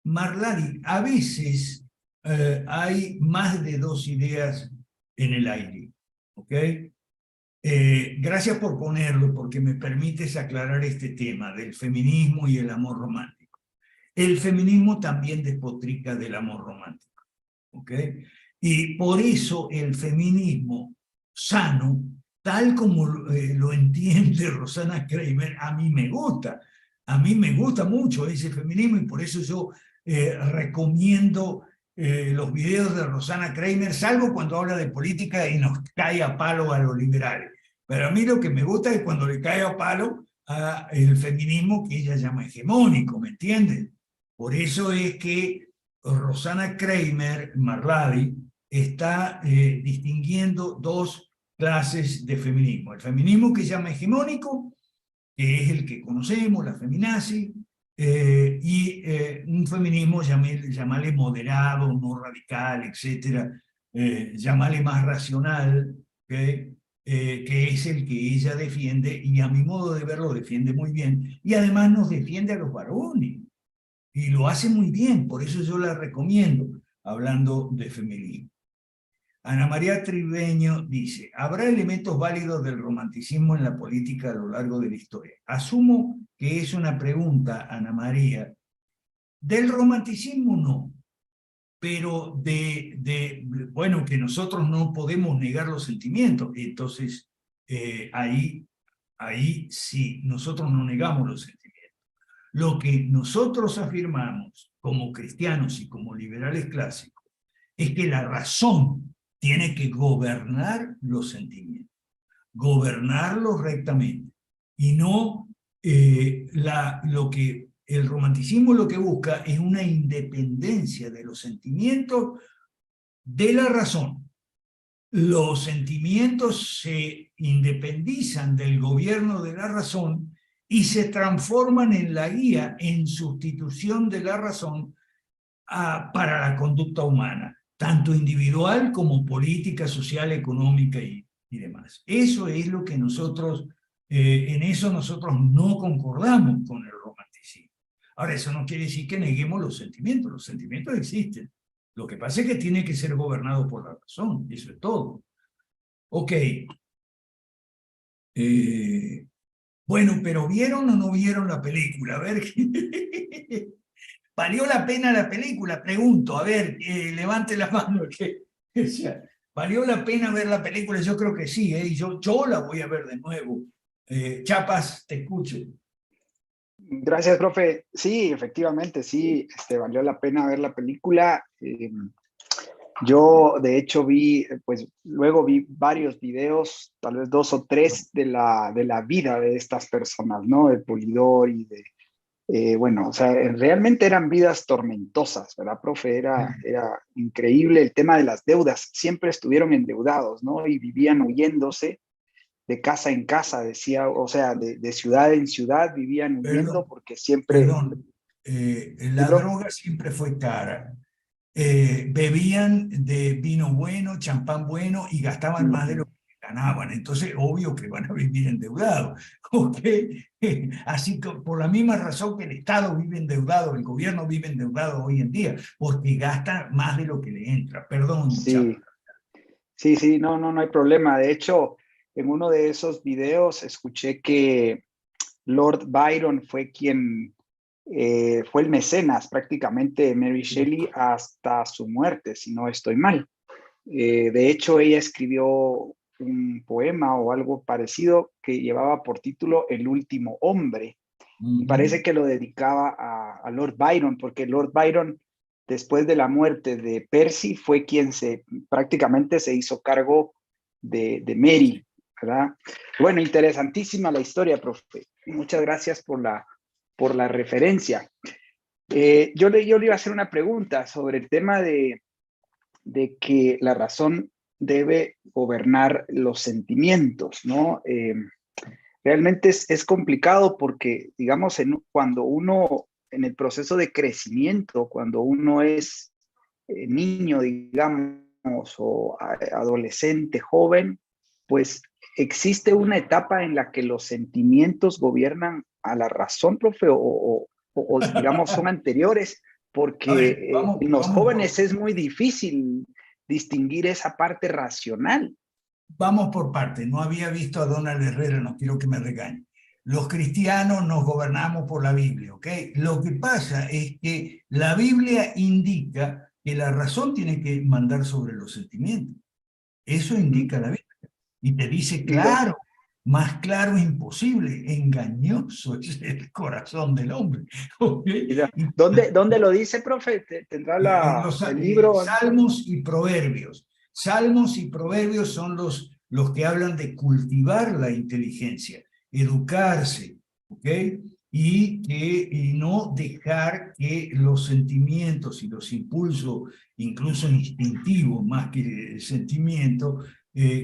Marladi, a veces hay más de dos ideas en el aire, ¿ok? Gracias por ponerlo, porque me permites aclarar este tema del feminismo y el amor romántico. El feminismo también despotrica del amor romántico, ¿ok? Y por eso el feminismo sano, tal como lo entiende Rosana Kramer, a mí me gusta. A mí me gusta mucho ese feminismo y por eso yo recomiendo los videos de Rosana Kramer, salvo cuando habla de política y nos cae a palo a los liberales. Pero a mí lo que me gusta es cuando le cae a palo al feminismo que ella llama hegemónico, ¿me entiendes? Por eso es que Rosana Kramer, Marladi, está distinguiendo dos clases de feminismo. El feminismo que llama hegemónico, que es el que conocemos, la feminazi, y un feminismo, llamale moderado, no radical, etcétera, llamale más racional, ¿okay? Que es el que ella defiende, y a mi modo de verlo defiende muy bien, y además nos defiende a los varones, y lo hace muy bien, por eso yo la recomiendo, hablando de feminismo. Ana María Tribeño dice, ¿habrá elementos válidos del romanticismo en la política a lo largo de la historia? Asumo que es una pregunta, Ana María. Del romanticismo no, pero bueno, que nosotros no podemos negar los sentimientos. Entonces, ahí sí, nosotros no negamos los sentimientos. Lo que nosotros afirmamos como cristianos y como liberales clásicos es que la razón tiene que gobernar los sentimientos, gobernarlos rectamente, y no el romanticismo lo que busca es una independencia de los sentimientos de la razón. Los sentimientos se independizan del gobierno de la razón y se transforman en la guía, en sustitución de la razón para la conducta humana, tanto individual como política, social, económica y demás. Eso es lo que nosotros, en eso nosotros no concordamos con el romanticismo. Ahora, eso no quiere decir que neguemos los sentimientos existen. Lo que pasa es que tiene que ser gobernado por la razón, eso es todo. Ok. Bueno, pero ¿vieron o no vieron la película? A ver, ¿valió la pena la película? Pregunto, a ver, levante la mano. O sea, ¿valió la pena ver la película? Yo creo que sí, y yo la voy a ver de nuevo. Chapas, te escucho. Gracias, profe. Sí, efectivamente, sí, valió la pena ver la película. Yo, de hecho, luego vi varios videos, tal vez 2 o 3, de la vida de estas personas, ¿no? De Polidor y bueno, o sea, realmente eran vidas tormentosas, ¿verdad, profe? Era increíble el tema de las deudas. Siempre estuvieron endeudados, ¿no? Y vivían huyéndose de casa en casa, decía, o sea, de ciudad en ciudad vivían huyendo porque siempre... Perdón, la droga siempre fue cara. Bebían de vino bueno, champán bueno y gastaban más de lo que ganaban. Entonces, obvio que van a vivir endeudados. ¿Okay? Así que por la misma razón que el Estado vive endeudado, el gobierno vive endeudado hoy en día, porque gasta más de lo que le entra. Perdón, sí, sí, no hay problema. De hecho, en uno de esos videos escuché que Lord Byron fue quien fue el mecenas prácticamente de Mary Shelley hasta su muerte, si no estoy mal. De hecho, ella escribió un poema o algo parecido que llevaba por título El último hombre. Y parece que lo dedicaba a Lord Byron, porque Lord Byron, después de la muerte de Percy, fue quien prácticamente se hizo cargo de Mary, ¿verdad? Bueno, interesantísima la historia, profe. Muchas gracias por la referencia. Yo le iba a hacer una pregunta sobre el tema de que la razón debe gobernar los sentimientos, ¿no? Realmente es complicado porque, digamos, cuando uno, en el proceso de crecimiento, cuando uno es niño, digamos, o adolescente, joven, pues existe una etapa en la que los sentimientos gobiernan a la razón, profe, o digamos, son anteriores, porque en los jóvenes es muy difícil distinguir esa parte racional. Vamos por partes. No había visto a Donald Herrera, no quiero que me regañe. Los cristianos nos gobernamos por la Biblia, ¿ok? Lo que pasa es que la Biblia indica que la razón tiene que mandar sobre los sentimientos. Eso indica la Biblia. Y te dice, claro, Más claro imposible, engañoso es el corazón del hombre. ¿Ok? ¿Dónde lo dice, profe? ¿Tendrá el libro? Salmos y Proverbios. Salmos y Proverbios son los que hablan de cultivar la inteligencia, educarse, ¿ok? Y no dejar que los sentimientos y los impulsos, incluso instintivos más que sentimientos,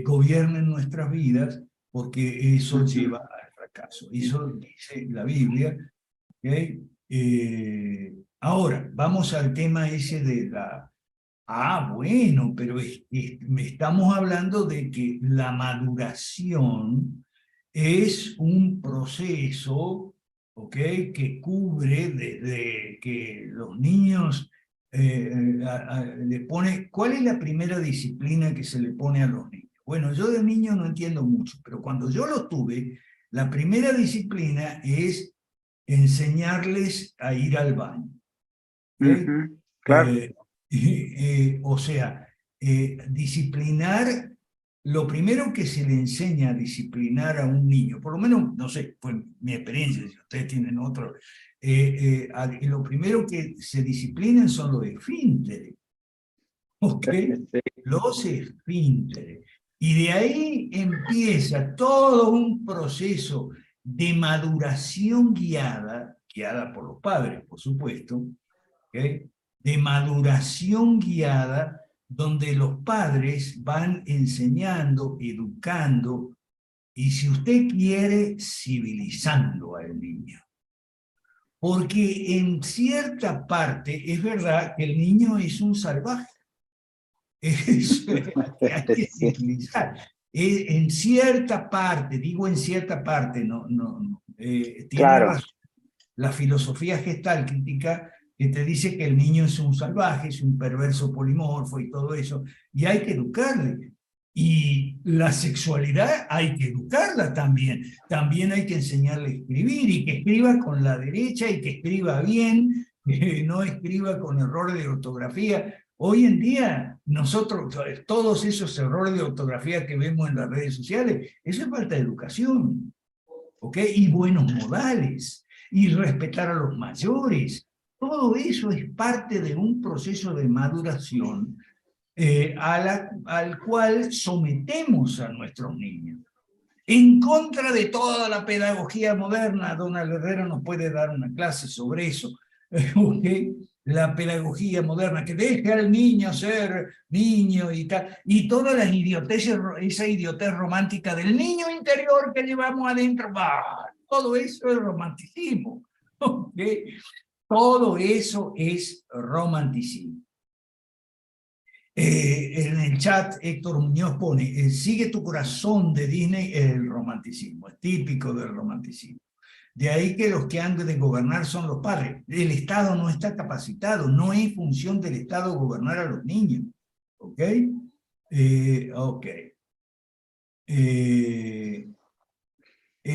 gobiernen nuestras vidas, porque eso lleva al fracaso. Eso dice la Biblia, ¿ok? Ahora, vamos al tema ese de la... Ah, bueno, pero estamos hablando de que la maduración es un proceso, ¿ok? Que cubre desde que los niños le pone... ¿Cuál es la primera disciplina que se le pone a los niños? Bueno, yo de niño no entiendo mucho, pero cuando yo lo tuve, la primera disciplina es enseñarles a ir al baño. ¿Okay? Claro. O sea, disciplinar, lo primero que se le enseña a disciplinar a un niño, por lo menos, no sé, fue mi experiencia, si ustedes tienen otro, lo primero que se disciplinan son los esfínteres, ¿ok? Los esfínteres. Y de ahí empieza todo un proceso de maduración guiada por los padres, por supuesto, ¿okay? De maduración guiada, donde los padres van enseñando, educando, y si usted quiere, civilizando al niño. Porque en cierta parte es verdad que el niño es un salvaje. Eso hay que civilizar. En cierta parte, digo en cierta parte, tiene Claro. razón la filosofía gestal crítica que te dice que el niño es un salvaje, es un perverso polimorfo y todo eso, y hay que educarle. Y la sexualidad hay que educarla también. También hay que enseñarle a escribir, y que escriba con la derecha, y que escriba bien, que no escriba con errores de ortografía. Hoy en día, nosotros, todos esos errores de ortografía que vemos en las redes sociales, eso es falta de educación, ¿ok? Y buenos modales, y respetar a los mayores. Todo eso es parte de un proceso de maduración al cual sometemos a nuestros niños. En contra de toda la pedagogía moderna, Donald Herrera nos puede dar una clase sobre eso, ¿okay? La pedagogía moderna, que deje al niño ser niño y tal, y todas las idioteces, esa idiotez romántica del niño interior que llevamos adentro, todo eso es romanticismo, ¿okay? Todo eso es romanticismo. En el chat Héctor Muñoz pone, sigue tu corazón de Disney, el romanticismo, es típico del romanticismo. De ahí que los que han de gobernar son los padres. El Estado no está capacitado, no es función del Estado gobernar a los niños. ¿Ok? Ok. El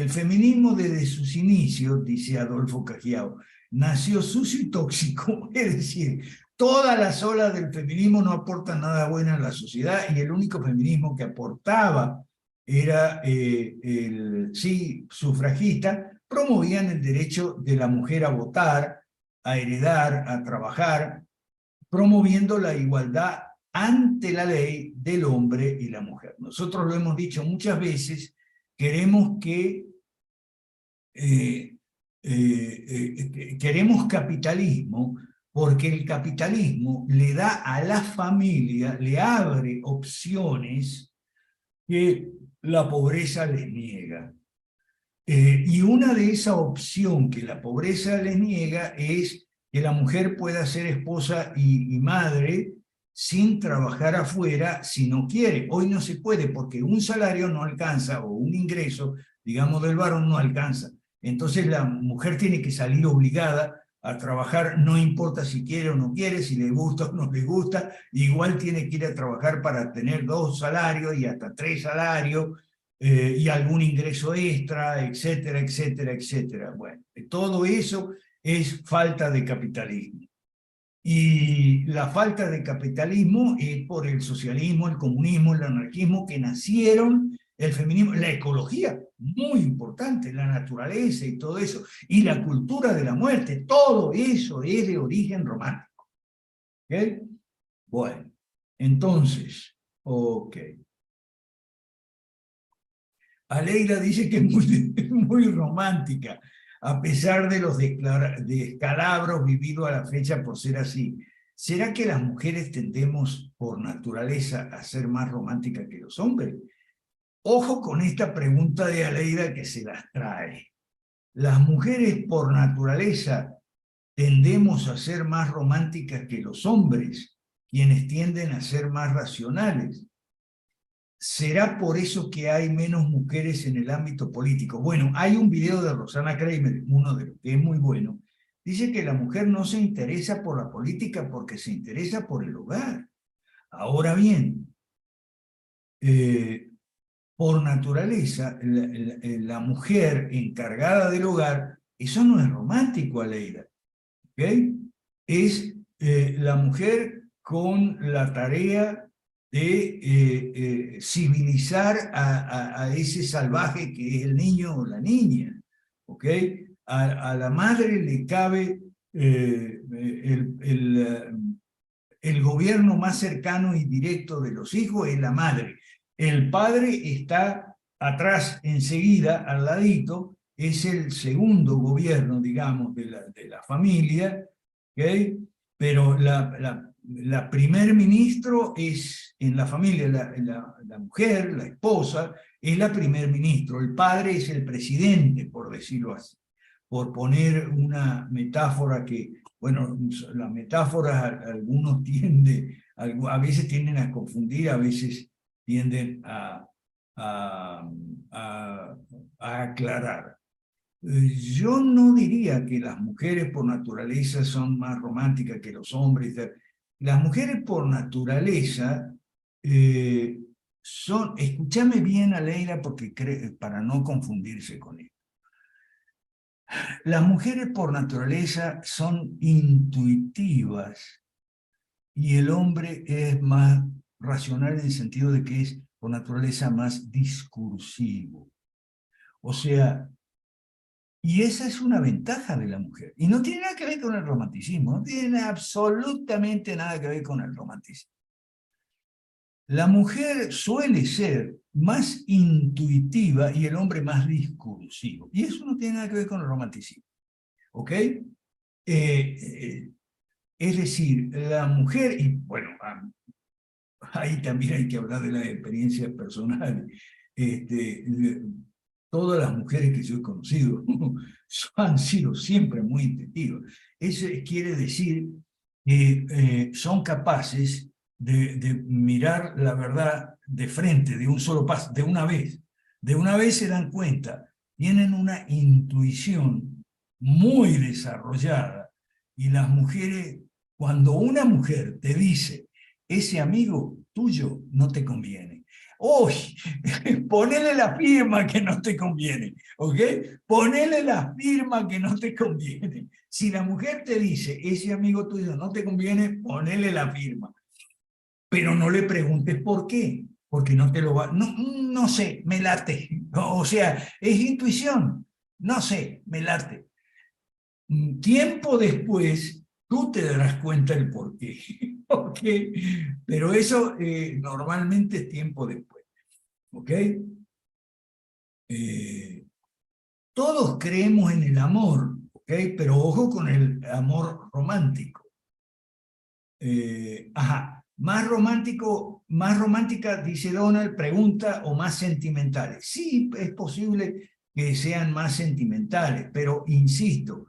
feminismo desde sus inicios, dice Adolfo Cajiao, nació sucio y tóxico, es decir, todas las olas del feminismo no aportan nada bueno a la sociedad, y el único feminismo que aportaba era sí, sufragista. Promovían el derecho de la mujer a votar, a heredar, a trabajar, promoviendo la igualdad ante la ley del hombre y la mujer. Nosotros lo hemos dicho muchas veces, queremos queremos capitalismo, porque el capitalismo le da a la familia, le abre opciones que la pobreza les niega. Y una de esas opciones que la pobreza les niega es que la mujer pueda ser esposa y madre sin trabajar afuera si no quiere. Hoy no se puede porque un salario no alcanza, o un ingreso, digamos, del varón no alcanza. Entonces la mujer tiene que salir obligada a trabajar, no importa si quiere o no quiere, si le gusta o no le gusta, igual tiene que ir a trabajar para tener 2 salarios y hasta 3 salarios, y algún ingreso extra, etcétera, etcétera, etcétera. Bueno, todo eso es falta de capitalismo. Y la falta de capitalismo es por el socialismo, el comunismo, el anarquismo, que nacieron el feminismo, la ecología, muy importante, la naturaleza y todo eso, y la cultura de la muerte, todo eso es de origen romántico. ¿Ok? Bueno, entonces, ok. Aleida dice que es muy romántica, a pesar de los descalabros vividos a la fecha por ser así. ¿Será que las mujeres tendemos por naturaleza a ser más románticas que los hombres? Ojo con esta pregunta de Aleida que se las trae. Las mujeres por naturaleza tendemos a ser más románticas que los hombres, quienes tienden a ser más racionales. ¿Será por eso que hay menos mujeres en el ámbito político? Bueno, hay un video de Rosana Kramer, uno de los que es muy bueno. Dice que la mujer no se interesa por la política porque se interesa por el hogar. Ahora bien, por naturaleza, la mujer encargada del hogar, eso no es romántico, Aleida. ¿Okay? Es la mujer con la tarea de civilizar a ese salvaje que es el niño o la niña. ¿Okay? A la madre le cabe el gobierno más cercano y directo de los hijos es la madre. El padre está atrás, enseguida, al ladito, es el segundo gobierno, digamos, de la familia, ¿okay? Pero la primer ministro es, en la familia, la mujer, la esposa, es la primer ministro. El padre es el presidente, por decirlo así. Por poner una metáfora que, bueno, las metáforas algunos a veces tienden a confundir, a veces tienden a aclarar. Yo no diría que las mujeres por naturaleza son más románticas que los hombres. Las mujeres por naturaleza son, escúchame bien, Aleida, porque para no confundirse con esto. Las mujeres por naturaleza son intuitivas y el hombre es más racional en el sentido de que es por naturaleza más discursivo. O sea, y esa es una ventaja de la mujer. Y no tiene nada que ver con el romanticismo, no tiene absolutamente nada que ver con el romanticismo. La mujer suele ser más intuitiva y el hombre más discursivo. Y eso no tiene nada que ver con el romanticismo. ¿Ok? Es decir, la mujer, y bueno, ahí también hay que hablar de la experiencia personal. Todas las mujeres que yo he conocido han sido siempre muy intuitivas. Eso quiere decir que son capaces de mirar la verdad de frente, de un solo paso, de una vez. De una vez se dan cuenta, tienen una intuición muy desarrollada. Y las mujeres, cuando una mujer te dice, ese amigo tuyo no te conviene, ¡uy! Ponele la firma que no te conviene, ¿ok? Ponele la firma que no te conviene. Si la mujer te dice, ese amigo tuyo no te conviene, ponele la firma. Pero no le preguntes por qué, porque no te lo va... No sé, me late. O sea, es intuición. No sé, me late. Tiempo después, tú te darás cuenta el por qué. ¿Ok? Pero eso normalmente es tiempo después. ¿Ok? Todos creemos en el amor, ¿ok? Pero ojo con el amor romántico. Más romántica, dice Donald, pregunta, o más sentimentales. Sí, es posible que sean más sentimentales, pero insisto,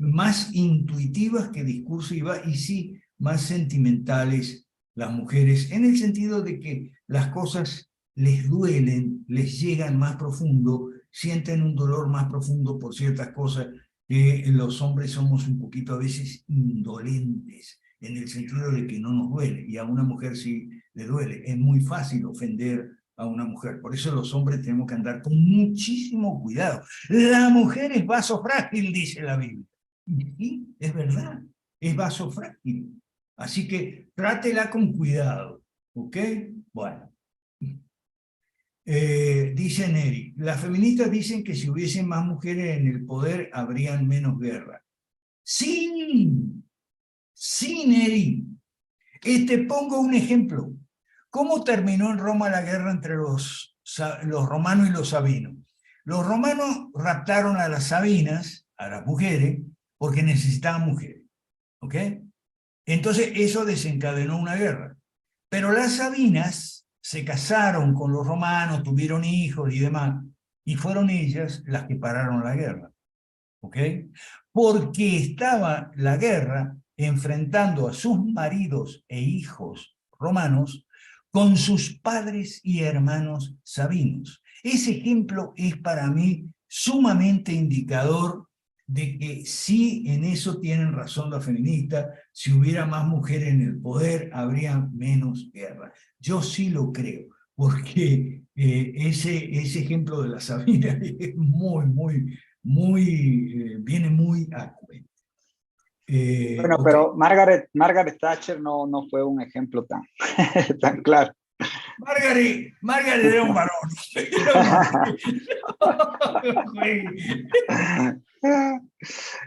más intuitivas que discursivas y sí más sentimentales las mujeres, en el sentido de que las cosas les duelen, les llegan más profundo, sienten un dolor más profundo por ciertas cosas que los hombres somos un poquito a veces indolentes, en el sentido de que no nos duele, y a una mujer sí le duele. Es muy fácil ofender a una mujer, por eso los hombres tenemos que andar con muchísimo cuidado. La mujer es vaso frágil, dice la Biblia. Y sí, es verdad, es vaso frágil. Así que trátela con cuidado, ¿ok? Bueno. Dice Neri, las feministas dicen que si hubiesen más mujeres en el poder habrían menos guerra. Sí, sí, Neri. Te pongo un ejemplo. ¿Cómo terminó en Roma la guerra entre los romanos y los sabinos? Los romanos raptaron a las sabinas, a las mujeres, porque necesitaban mujeres. ¿Ok? Entonces eso desencadenó una guerra. Pero las sabinas se casaron con los romanos, tuvieron hijos y demás, y fueron ellas las que pararon la guerra. ¿Ok? Porque estaba la guerra enfrentando a sus maridos e hijos romanos con sus padres y hermanos sabinos. Ese ejemplo es para mí sumamente indicador de que sí, en eso tienen razón las feministas, si hubiera más mujeres en el poder, habría menos guerra. Yo sí lo creo, porque ese ejemplo de la Sabina es viene muy a cuento. Bueno, Okay. pero Margaret Thatcher no fue un ejemplo tan, tan claro. Margaret era un varón.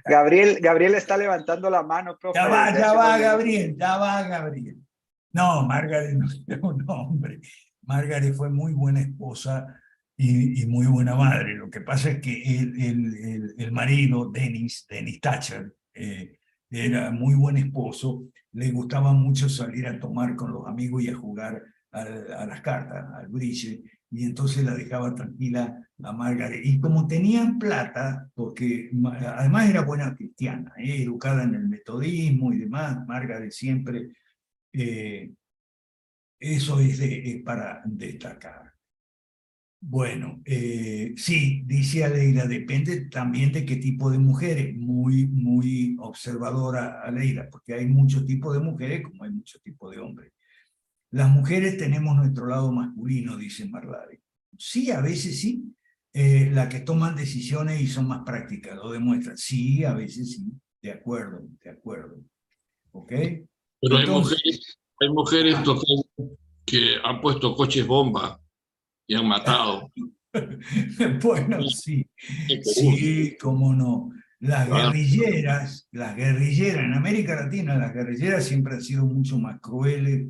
Gabriel está levantando la mano, profe. Ya va, Gabriel. No, Margaret no era un hombre. Margaret fue muy buena esposa y muy buena madre. Lo que pasa es que el marido, Dennis Thatcher, era muy buen esposo. Le gustaba mucho salir a tomar con los amigos y a jugar a las cartas, al bridge, y entonces la dejaba tranquila a Margaret. Y como tenían plata, porque además era buena cristiana, educada en el metodismo y demás, Margaret siempre, eso es para destacar. Bueno, sí, dice Aleida, depende también de qué tipo de mujeres, muy observadora Aleida, porque hay muchos tipos de mujeres como hay muchos tipos de hombres. Las mujeres tenemos nuestro lado masculino, dice Marlade. Sí, a veces sí. Las que toman decisiones y son más prácticas, lo demuestran. Sí, a veces sí. De acuerdo, de acuerdo. ¿Ok? Pero Entonces, hay mujeres tocando que han puesto coches bomba y han matado. bueno, sí. En Perú. Sí, cómo no. Las guerrilleras, en América Latina, las guerrilleras siempre han sido mucho más crueles,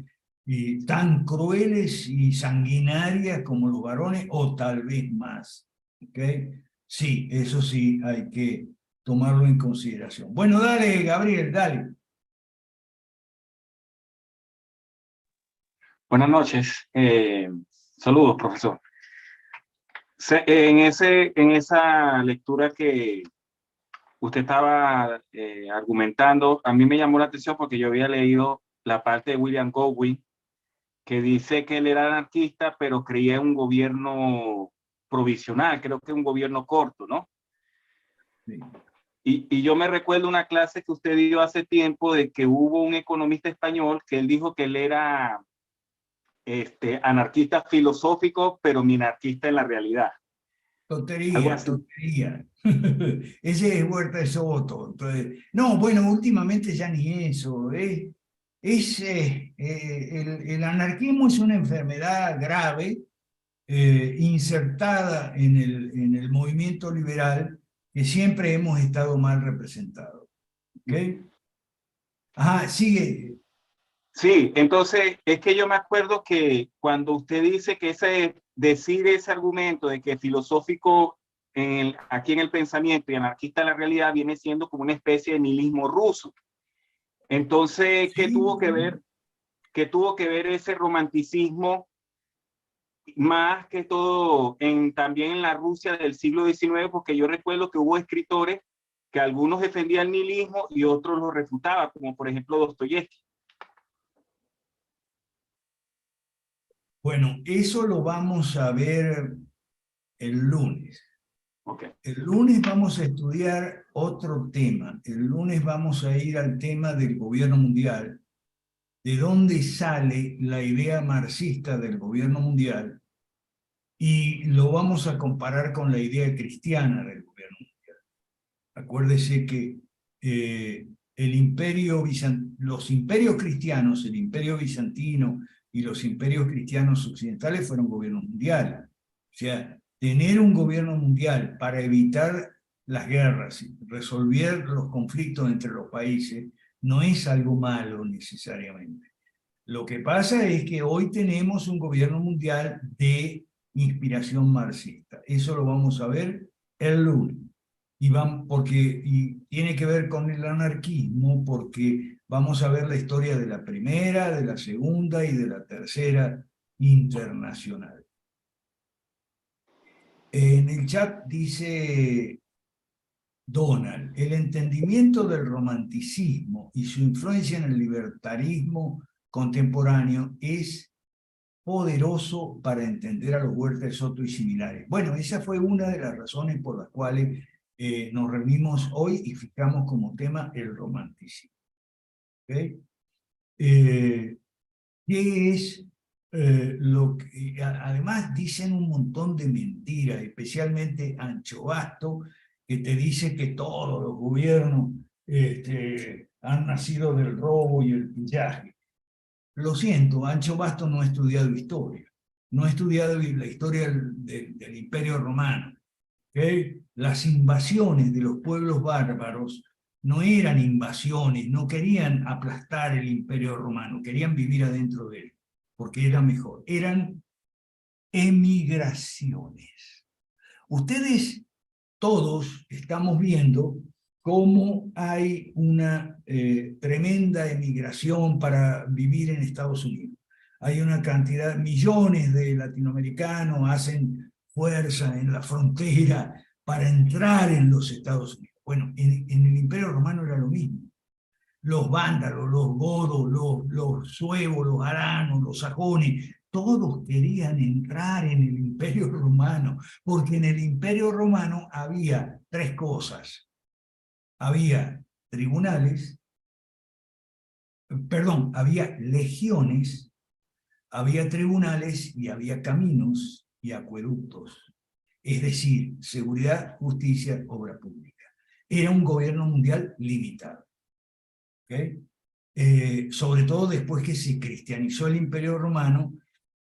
y tan crueles y sanguinarias como los varones, o tal vez más. ¿Ok? Sí, eso sí hay que tomarlo en consideración. Bueno, dale, Gabriel, dale. Buenas noches. Saludos, profesor. En esa lectura que usted estaba argumentando, a mí me llamó la atención porque yo había leído la parte de William Godwin, que dice que él era anarquista, pero creía en un gobierno provisional, creo que un gobierno corto, ¿no? Sí. Y yo me recuerdo una clase que usted dio hace tiempo de que hubo un economista español que él dijo que él era anarquista filosófico, pero minarquista en la realidad. Algo Tontería, así. tontería. Ese es Huerta de Soto. Entonces, no, bueno, últimamente ya ni eso. El anarquismo es una enfermedad grave, insertada en el movimiento liberal, que siempre hemos estado mal representados. ¿Ok? Ajá, sigue. Sí, entonces es que yo me acuerdo que cuando usted dice que decir ese argumento de que filosófico aquí en el pensamiento y anarquista en la realidad viene siendo como una especie de nihilismo ruso. Entonces, ¿qué Sí, tuvo que ver? ¿Qué tuvo que ver ese romanticismo más que todo también en la Rusia del siglo XIX? Porque yo recuerdo que hubo escritores que algunos defendían el nihilismo y otros lo refutaban, como por ejemplo Dostoyevsky. Bueno, eso lo vamos a ver el lunes. Okay. El lunes vamos a estudiar otro tema. El lunes vamos a ir al tema del gobierno mundial, de dónde sale la idea marxista del gobierno mundial, y lo vamos a comparar con la idea cristiana del gobierno mundial. Acuérdese que los imperios cristianos, el imperio bizantino y los imperios cristianos occidentales fueron gobiernos mundiales. O sea, tener un gobierno mundial para evitar las guerras y resolver los conflictos entre los países no es algo malo necesariamente. Lo que pasa es que hoy tenemos un gobierno mundial de inspiración marxista. Eso lo vamos a ver el lunes. Y tiene que ver con el anarquismo, porque vamos a ver la historia de la primera, de la segunda y de la tercera internacional. En el chat dice Donald, el entendimiento del romanticismo y su influencia en el libertarismo contemporáneo es poderoso para entender a los Huerta de Soto y similares. Bueno, esa fue una de las razones por las cuales nos reunimos hoy y fijamos como tema el romanticismo. ¿Okay? ¿Qué es lo que? Además dicen un montón de mentiras, especialmente Ancho Basto, que te dice que todos los gobiernos han nacido del robo y el pillaje. Lo siento, Ancho Basto no ha estudiado historia, no ha estudiado la historia del Imperio Romano. ¿Okay? Las invasiones de los pueblos bárbaros no eran invasiones, no querían aplastar el Imperio Romano, querían vivir adentro de él, porque era mejor. Eran emigraciones. Ustedes todos estamos viendo cómo hay una tremenda emigración para vivir en Estados Unidos. Hay una cantidad, millones de latinoamericanos hacen fuerza en la frontera para entrar en los Estados Unidos. Bueno, en el Imperio Romano era lo mismo. Los vándalos, los godos, los suevos, los aranos, los sajones, todos querían entrar en el Imperio Romano, porque en el Imperio Romano había tres cosas. Había tribunales, perdón, había legiones, había tribunales y había caminos y acueductos. Es decir, seguridad, justicia, obra pública. Era un gobierno mundial limitado. ¿Okay? Sobre todo después que se cristianizó el Imperio Romano,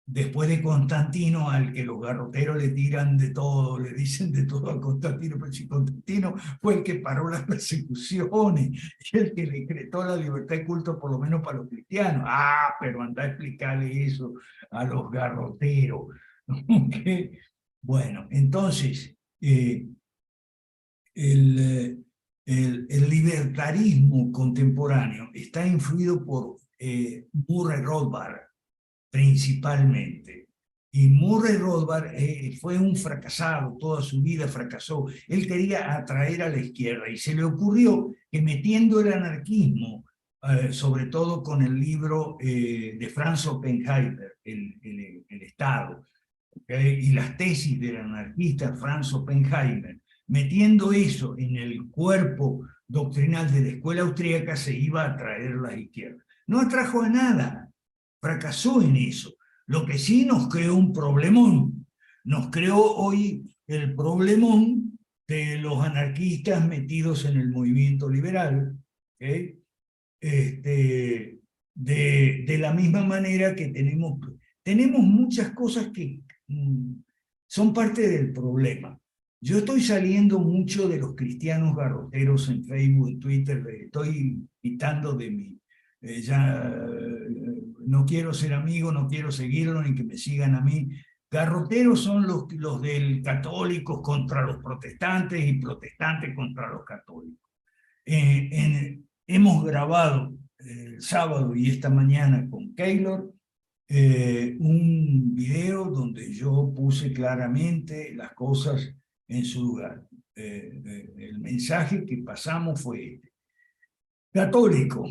después de Constantino, al que los garroteros le tiran de todo, le dicen de todo a Constantino, pero si Constantino fue el que paró las persecuciones, y el que decretó la libertad de culto por lo menos para los cristianos. Ah, pero anda a explicarle eso a los garroteros. ¿Okay? Bueno, entonces, el libertarismo contemporáneo está influido por Murray Rothbard, principalmente. Y Murray Rothbard fue un fracasado, toda su vida fracasó. Él quería atraer a la izquierda y se le ocurrió que metiendo el anarquismo, sobre todo con el libro de Franz Oppenheimer, el Estado, ¿okay? Y las tesis del anarquista Franz Oppenheimer, metiendo eso en el cuerpo doctrinal de la escuela austríaca, se iba a atraer a la izquierda. No atrajo a nada. Fracasó en eso. Lo que sí nos creó un problemón. Nos creó hoy el problemón de los anarquistas metidos en el movimiento liberal. ¿Okay? De la misma manera que tenemos muchas cosas que son parte del problema. Yo estoy saliendo mucho de los cristianos garroteros en Facebook, en Twitter, estoy quitando de mí. No quiero ser amigo, no quiero seguirlo, ni que me sigan a mí. Garroteros son los del católicos contra los protestantes y protestantes contra los católicos. Hemos grabado el sábado y esta mañana con Keylor un video donde yo puse claramente las cosas en su lugar. El mensaje que pasamos fue este. Católico,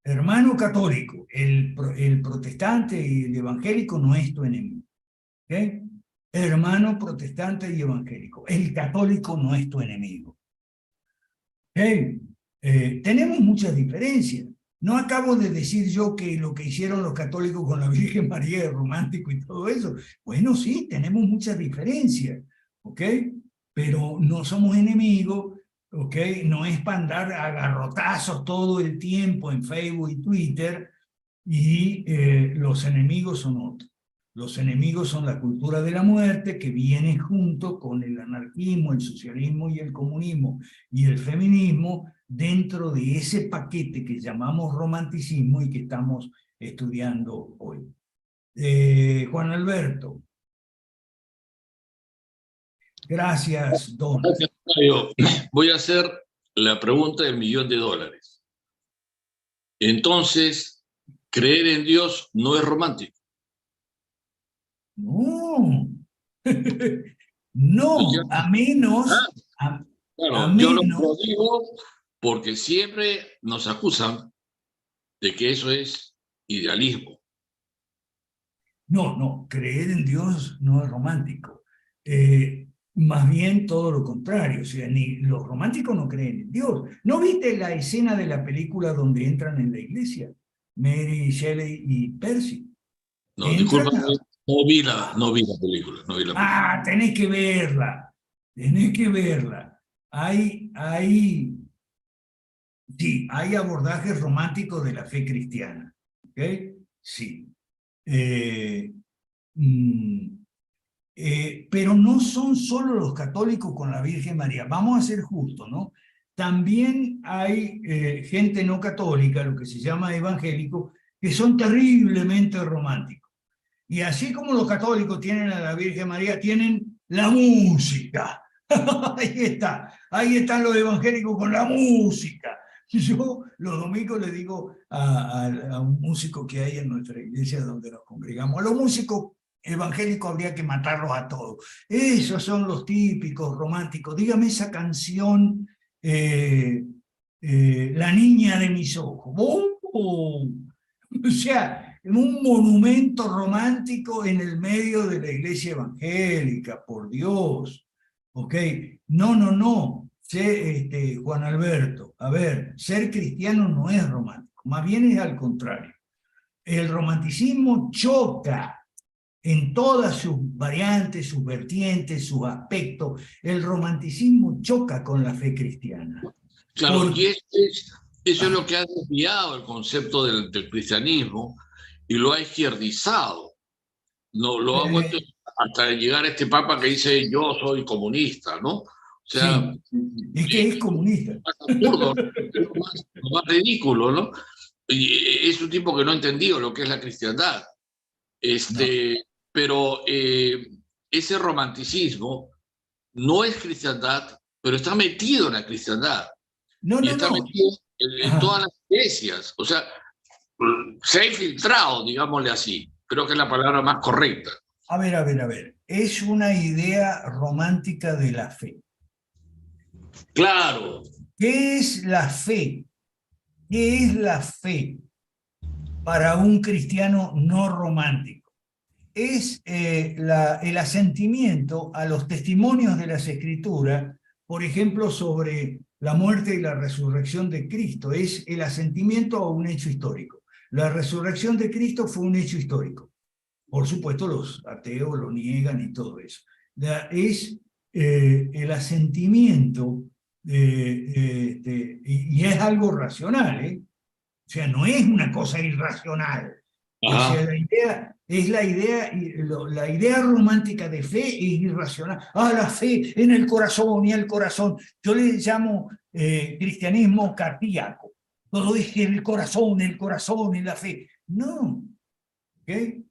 hermano católico, el protestante y el evangélico no es tu enemigo. ¿Okay? Hermano protestante y evangélico, el católico no es tu enemigo. ¿Okay? Tenemos muchas diferencias. No acabo de decir yo que lo que hicieron los católicos con la Virgen María es romántico y todo eso. Bueno, sí, tenemos muchas diferencias. ¿Ok? Pero no somos enemigos, ¿ok? No es para andar a garrotazos todo el tiempo en Facebook y Twitter, y los enemigos son otros. Los enemigos son la cultura de la muerte, que viene junto con el anarquismo, el socialismo y el comunismo y el feminismo, dentro de ese paquete que llamamos romanticismo y que estamos estudiando hoy. Juan Alberto. Gracias, Don. Gracias, Mario. Voy a hacer la pregunta del $1.000.000. Entonces, creer en Dios no es romántico. No. No, a menos... Claro, yo lo digo porque siempre nos acusan de que eso es idealismo. No, creer en Dios no es romántico. Más bien todo lo contrario. O sea, ni los románticos no creen en Dios. ¿No viste la escena de la película donde entran en la iglesia? Mary Shelley y Percy. No, disculpa, no vi la película. No vi la película. Ah, tenés que verla. Tenés que verla. Sí, hay abordajes románticos de la fe cristiana. ¿Ok? Sí. Pero no son solo los católicos con la Virgen María. Vamos a ser justos, ¿no? También hay gente no católica, lo que se llama evangélico, que son terriblemente románticos. Y así como los católicos tienen a la Virgen María, tienen la música. Ahí están los evangélicos con la música. Yo los domingos le digo a un músico que hay en nuestra iglesia donde nos congregamos, a los músicos evangélicos habría que matarlos a todos. Esos son los típicos románticos. Dígame esa canción, La niña de mis ojos. ¡Oh! O sea, un monumento romántico en el medio de la iglesia evangélica, por Dios. ¿Ok? No. Juan Alberto, a ver, ser cristiano no es romántico, más bien es al contrario. El romanticismo choca en todas sus variantes, sus vertientes, sus aspectos. El romanticismo choca con la fe cristiana. Claro, y eso es lo que ha desviado el concepto del cristianismo y lo ha izquierdizado. No, lo ha vuelto hasta llegar a este papa que dice yo soy comunista, ¿no? O sea, sí, es que es comunista. Más absurdo, lo más ridículo, ¿no? Y es un tipo que no ha entendido lo que es la cristiandad. Pero ese romanticismo no es cristiandad, pero está metido en la cristiandad. Está metido en todas las iglesias. O sea, se ha infiltrado, digámosle así. Creo que es la palabra más correcta. A ver. Es una idea romántica de la fe. Claro. ¿Qué es la fe? ¿Qué es la fe para un cristiano no romántico? Es el asentimiento a los testimonios de las Escrituras, por ejemplo, sobre la muerte y la resurrección de Cristo. Es el asentimiento a un hecho histórico. La resurrección de Cristo fue un hecho histórico. Por supuesto, los ateos lo niegan y todo eso. Es el asentimiento, y es algo racional, ¿eh? O sea, no es una cosa irracional. O sea, la idea romántica de fe es irracional. La fe en el corazón y el corazón. Yo le llamo cristianismo cardíaco. Todo es el corazón y la fe. No. ¿Okay?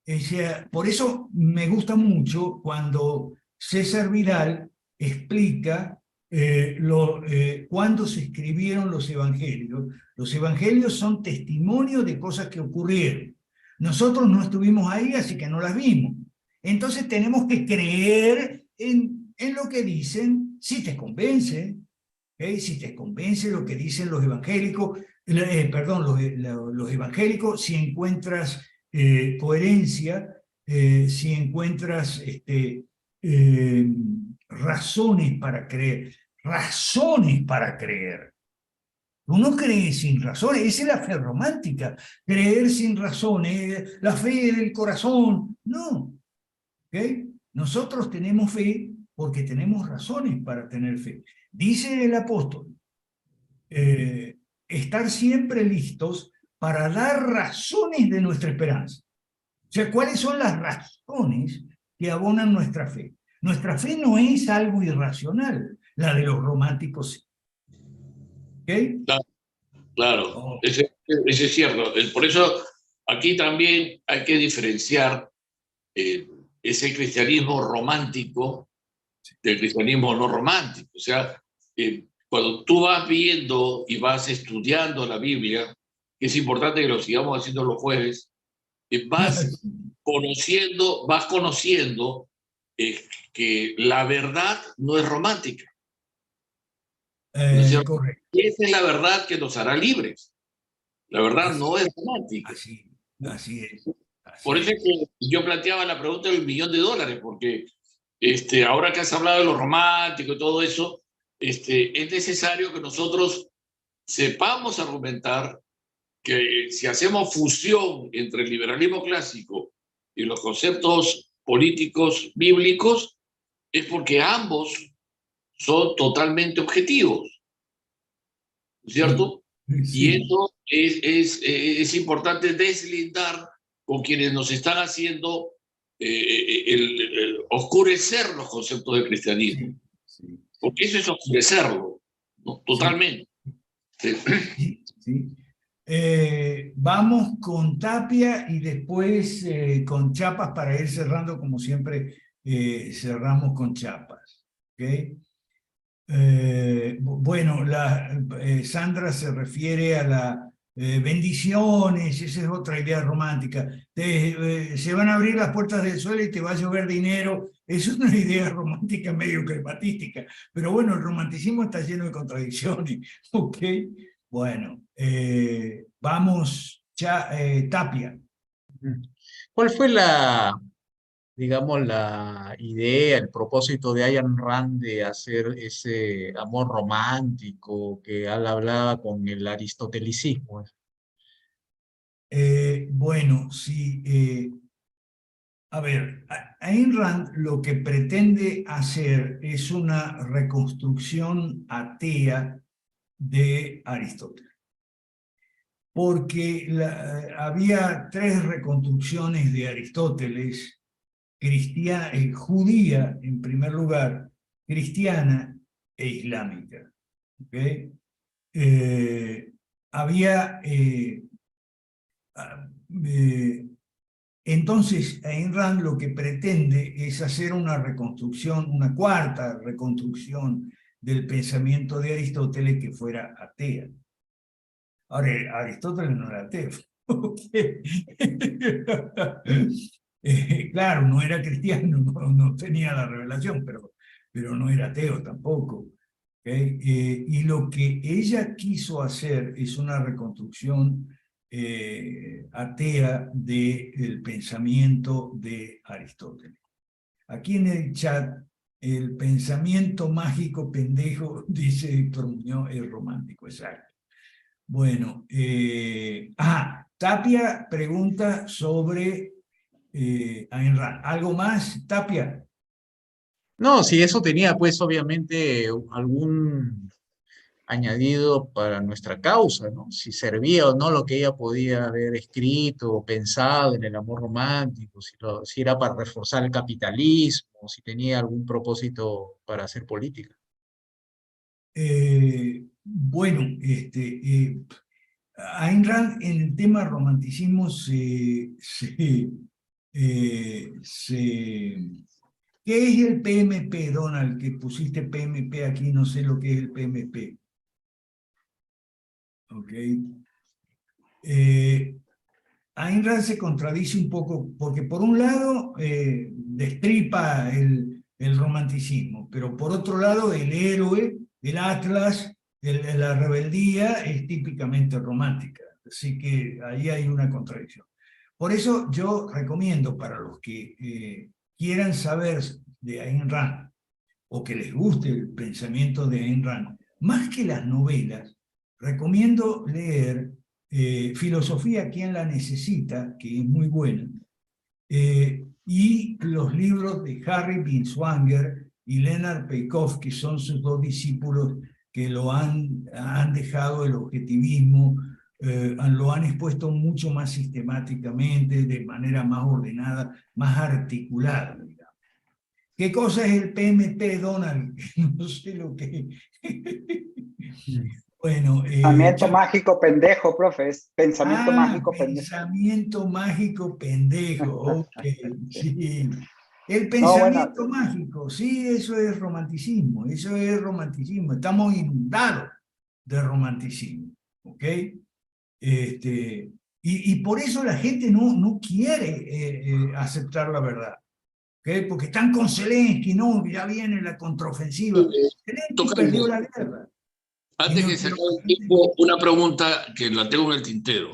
O sea, por eso me gusta mucho cuando César Vidal explica cuándo se escribieron los evangelios. Los evangelios son testimonios de cosas que ocurrieron. Nosotros no estuvimos ahí, así que no las vimos. Entonces tenemos que creer en lo que dicen, si te convence, ¿okay? Si te convence lo que dicen los evangélicos, los evangélicos, si encuentras coherencia, si encuentras razones para creer. Tú no crees sin razones, esa es la fe romántica, creer sin razones, la fe del corazón, no. ¿Okay? Nosotros tenemos fe porque tenemos razones para tener fe. Dice el apóstol, estar siempre listos para dar razones de nuestra esperanza. O sea, ¿cuáles son las razones que abonan nuestra fe? Nuestra fe no es algo irracional, la de los románticos sí. ¿Ok? Claro, Oh. ese es cierto. Por eso aquí también hay que diferenciar ese cristianismo romántico del cristianismo no romántico. O sea, cuando tú vas viendo y vas estudiando la Biblia, que es importante que lo sigamos haciendo los jueves, vas conociendo que la verdad no es romántica. ¿No es cierto? Correcto. Y esa es la verdad que nos hará libres. La verdad no es romántica. Así es. Por eso es que yo planteaba la pregunta del $1.000.000, porque ahora que has hablado de lo romántico y todo eso, es necesario que nosotros sepamos argumentar que si hacemos fusión entre el liberalismo clásico y los conceptos políticos bíblicos, es porque ambos son totalmente objetivos, ¿cierto? Sí. Y eso es importante deslindar con quienes nos están haciendo oscurecer los conceptos del cristianismo. Sí. Porque eso es oscurecerlo, ¿no? Totalmente. Sí. Vamos con Tapia y después con Chapas para ir cerrando, como siempre cerramos con Chapas. ¿Okay? Bueno, Sandra se refiere a las bendiciones, esa es otra idea romántica. Se van a abrir las puertas del suelo y te va a llover dinero. Es una idea romántica medio crepatística, pero bueno, el romanticismo está lleno de contradicciones. ¿Ok? Bueno, vamos, Tapia. ¿Cuál fue digamos, la idea, el propósito de Ayn Rand de hacer ese amor romántico que él hablaba con el aristotelicismo? Bueno, sí. A ver, Ayn Rand lo que pretende hacer es una reconstrucción atea de Aristóteles. Porque había 3 reconstrucciones de Aristóteles, judía en primer lugar, cristiana e islámica. ¿Okay? Entonces, Ayn Rand lo que pretende es hacer una reconstrucción, una cuarta reconstrucción del pensamiento de Aristóteles que fuera atea. Ahora, Aristóteles no era ateo. Claro, no era cristiano, no tenía la revelación, pero no era ateo tampoco. ¿Okay? Y lo que ella quiso hacer es una reconstrucción atea del pensamiento de Aristóteles. Aquí en el chat, el pensamiento mágico pendejo, dice Héctor Muñoz, es romántico, exacto. Bueno, Tapia pregunta sobre Ayn Rand. ¿Algo más, Tapia? No, si eso tenía pues obviamente algún añadido para nuestra causa, ¿no? Si servía o no lo que ella podía haber escrito o pensado en el amor romántico, si era para reforzar el capitalismo, si tenía algún propósito para hacer política. Bueno, Ayn Rand en el tema romanticismo ¿qué es el PMP, Donald? Que pusiste PMP aquí, no sé lo que es el PMP. Ok. Ayn Rand se contradice un poco, porque por un lado destripa el romanticismo, pero por otro lado el héroe, el Atlas, la rebeldía es típicamente romántica. Así que ahí hay una contradicción. Por eso yo recomiendo para los que quieran saber de Ayn Rand o que les guste el pensamiento de Ayn Rand, más que las novelas, recomiendo leer Filosofía, ¿quién la necesita?, que es muy buena, y los libros de Harry Binswanger y Leonard Peikoff, que son sus 2 discípulos que lo han dejado el objetivismo lo han expuesto mucho más sistemáticamente, de manera más ordenada, más articulada, digamos. ¿Qué cosa es el PMP, Donald? No sé lo que... Bueno, Pensamiento mágico pendejo, profe, es pensamiento mágico pendejo. Pensamiento mágico pendejo, ok, sí. El No, bueno, pensamiento mágico, sí, eso es romanticismo, estamos inundados de romanticismo, ¿ok? Y por eso la gente no quiere aceptar la verdad, ¿ok? Porque están con Zelensky, no, ya viene la contraofensiva. Zelensky perdió la guerra. Antes que se acabe el tiempo, una pregunta que la tengo en el tintero.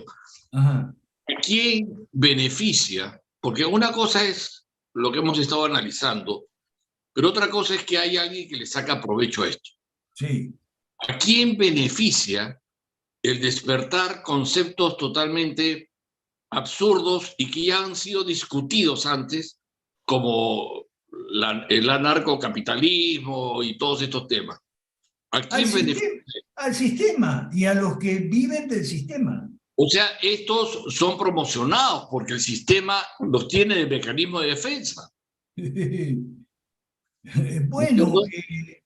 Ajá. ¿A quién beneficia? Porque una cosa es lo que hemos estado analizando, pero otra cosa es que hay alguien que le saca provecho a esto. Sí. ¿A quién beneficia el despertar conceptos totalmente absurdos y que ya han sido discutidos antes, como el anarcocapitalismo y todos estos temas? ¿A quién beneficia? Al sistema y a los que viven del sistema. O sea, estos son promocionados porque el sistema los tiene de mecanismo de defensa. Bueno,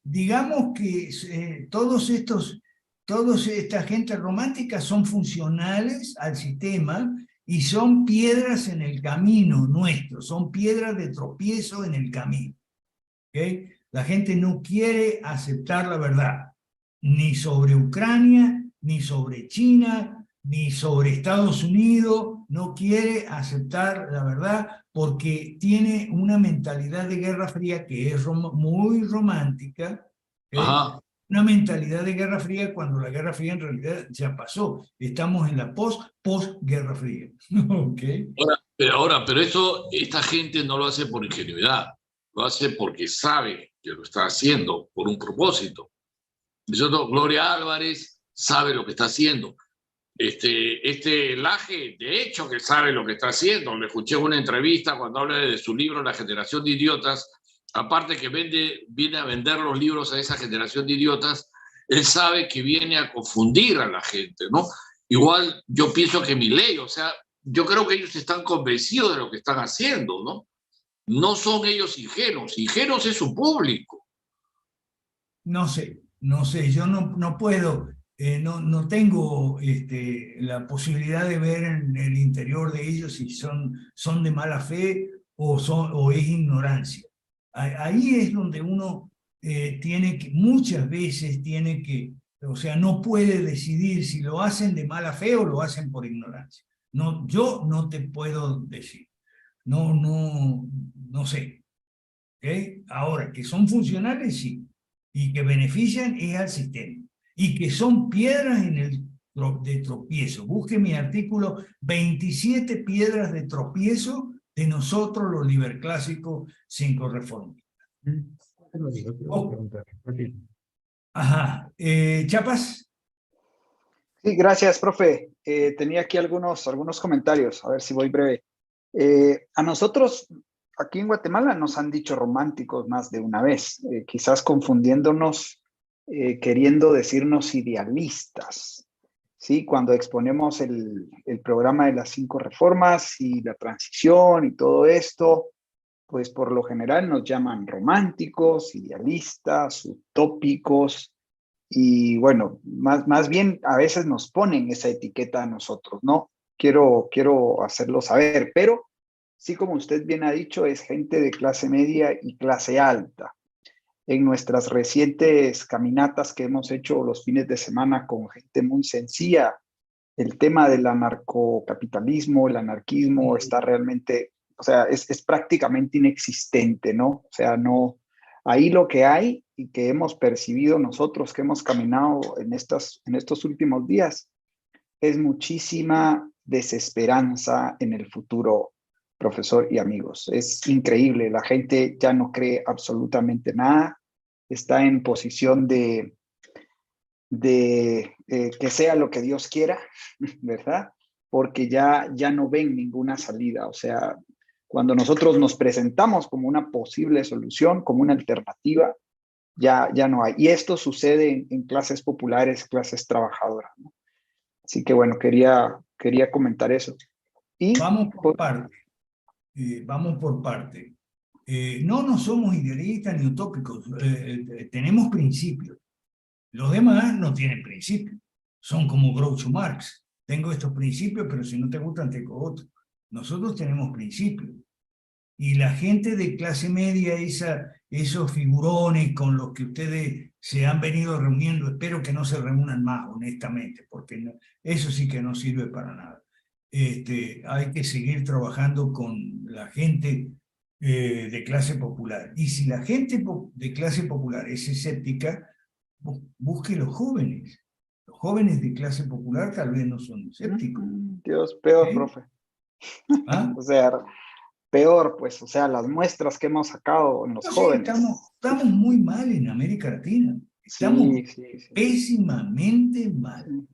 digamos que toda esta gente romántica son funcionales al sistema y son piedras en el camino nuestro, son piedras de tropiezo en el camino. ¿Okay? La gente no quiere aceptar la verdad, ni sobre Ucrania, ni sobre China, ni sobre Estados Unidos, no quiere aceptar la verdad porque tiene una mentalidad de Guerra Fría que es muy romántica, ¿okay? Una mentalidad de Guerra Fría cuando la Guerra Fría en realidad ya pasó. Estamos en la post-Guerra Fría. ¿Okay? Pero eso, esta gente no lo hace por ingenuidad, lo hace porque sabe que lo está haciendo por un propósito. Gloria Álvarez sabe lo que está haciendo. Este Laje, de hecho, que sabe lo que está haciendo. Le escuché una entrevista cuando habla de su libro La generación de idiotas. Aparte que viene a vender los libros a esa generación de idiotas, él sabe que viene a confundir a la gente, ¿no? Igual yo pienso que Milei, o sea, yo creo que ellos están convencidos de lo que están haciendo, ¿no? No son ellos ingenuos es su público. No sé, yo no puedo, no tengo la posibilidad de ver en el interior de ellos si son de mala fe o es ignorancia. Ahí es donde uno muchas veces tiene que, o sea, no puede decidir si lo hacen de mala fe o lo hacen por ignorancia. No, yo no te puedo decir, no sé. ¿Okay? Ahora, que son funcionales, sí, y que benefician es al sistema, y que son piedras de tropiezo. Busque mi artículo 27 piedras de tropiezo de nosotros los liberclásicos 5 reformistas. Ajá. ¿Chiapas? Sí, gracias, profe. Tenía aquí algunos comentarios, a ver si voy breve. A nosotros, aquí en Guatemala, nos han dicho románticos más de una vez, quizás confundiéndonos, queriendo decirnos idealistas. ¿Sí? Cuando exponemos el programa de las 5 reformas y la transición y todo esto, pues por lo general nos llaman románticos, idealistas, utópicos, y bueno, más bien a veces nos ponen esa etiqueta a nosotros, ¿no? Quiero hacerlo saber, pero sí, como usted bien ha dicho, es gente de clase media y clase alta. En nuestras recientes caminatas que hemos hecho los fines de semana con gente muy sencilla, el tema del anarcocapitalismo, el anarquismo está realmente, o sea, es prácticamente inexistente, ¿no? O sea, no, ahí lo que hay y que hemos percibido nosotros que hemos caminado en estos últimos días es muchísima desesperanza en el futuro, profesor y amigos. Es increíble, la gente ya no cree absolutamente nada, está en posición de que sea lo que Dios quiera, ¿verdad? Porque ya no ven ninguna salida. O sea, cuando nosotros nos presentamos como una posible solución, como una alternativa, ya no hay. Y esto sucede en clases populares, clases trabajadoras, ¿no? Así que bueno, quería comentar eso. Y vamos por parte. Vamos por parte. No somos idealistas ni utópicos, tenemos principios. Los demás no tienen principios, son como Groucho Marx. Tengo estos principios, pero si no te gustan, tengo otros. Nosotros tenemos principios. Y la gente de clase media, esos figurones con los que ustedes se han venido reuniendo, espero que no se reúnan más, honestamente, porque no, eso sí que no sirve para nada. Hay que seguir trabajando con la gente de clase popular. Y si la gente de clase popular es escéptica, busque los jóvenes. Los jóvenes de clase popular tal vez no son escépticos. Dios, peor, ¿sí? profe. ¿Ah? O sea, peor, pues, o sea, las muestras que hemos sacado en los jóvenes. Estamos muy mal en América Latina. Estamos pésimamente mal.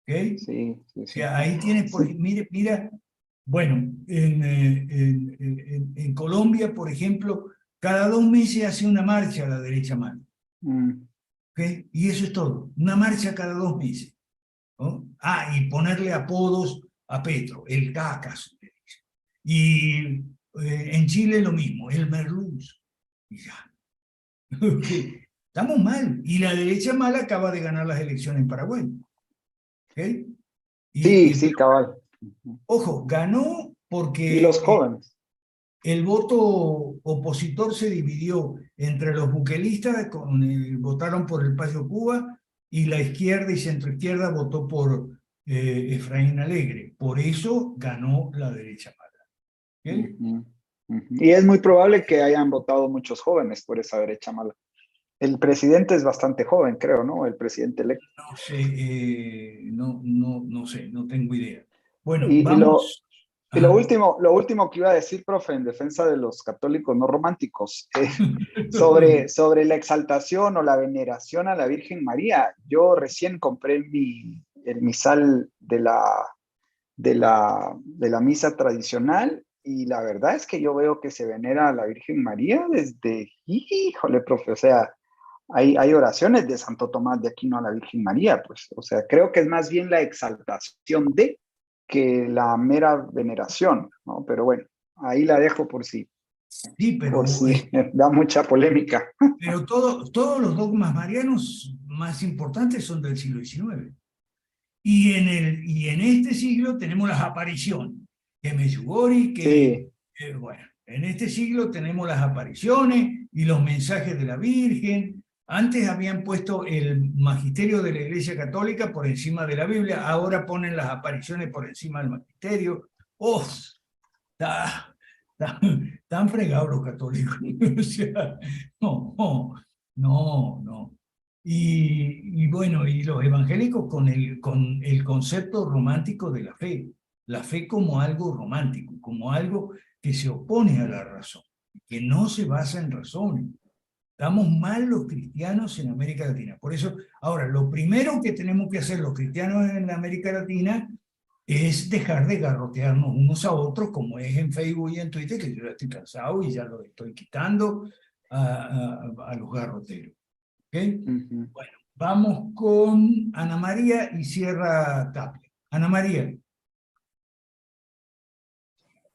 ¿Okay? Sí. O sea, ahí tienes, mira, bueno, en Colombia, por ejemplo, cada 2 meses hace una marcha a la derecha mala. ¿Okay? Y eso es todo, una marcha cada 2 meses. ¿No? Y ponerle apodos a Petro, el Cacas. Y en Chile lo mismo, el Merluz. Y ya. Estamos mal. Y la derecha mala acaba de ganar las elecciones en Paraguay. ¿Okay? Sí, cabal. Ojo, ganó porque y los jóvenes. El voto opositor se dividió entre los buquelistas, votaron por el Paso Cuba, y la izquierda y centroizquierda votó por Efraín Alegre. Por eso ganó la derecha mala. ¿Okay? Y es muy probable que hayan votado muchos jóvenes por esa derecha mala. El presidente es bastante joven, creo, ¿no? El presidente electo. No sé, no sé, no tengo idea. Bueno, y vamos. lo último que iba a decir, profe, en defensa de los católicos no románticos, sobre la exaltación o la veneración a la Virgen María. Yo recién compré el misal de la misa tradicional, y la verdad es que yo veo que se venera a la Virgen María desde, híjole, profe, o sea, hay oraciones de Santo Tomás de Aquino a la Virgen María, pues, o sea, creo que es más bien la exaltación que la mera veneración, ¿no? Pero bueno, ahí la dejo por si da mucha polémica. Pero todos los dogmas marianos más importantes son del siglo XIX. Y en este siglo tenemos las apariciones, que Medjugorje, bueno, en este siglo tenemos las apariciones y los mensajes de la Virgen. Antes habían puesto el magisterio de la Iglesia Católica por encima de la Biblia, ahora ponen las apariciones por encima del magisterio. ¡Oh! Están fregados los católicos. O sea, no. Y bueno, y los evangélicos con el concepto romántico de la fe como algo romántico, como algo que se opone a la razón, que no se basa en razones. Estamos mal los cristianos en América Latina. Por eso, ahora, lo primero que tenemos que hacer los cristianos en América Latina es dejar de garrotearnos unos a otros, como es en Facebook y en Twitter, que yo ya estoy cansado y ya lo estoy quitando a los garroteros. ¿Okay? Bueno, vamos con Ana María y cierra Tapia. Ana María.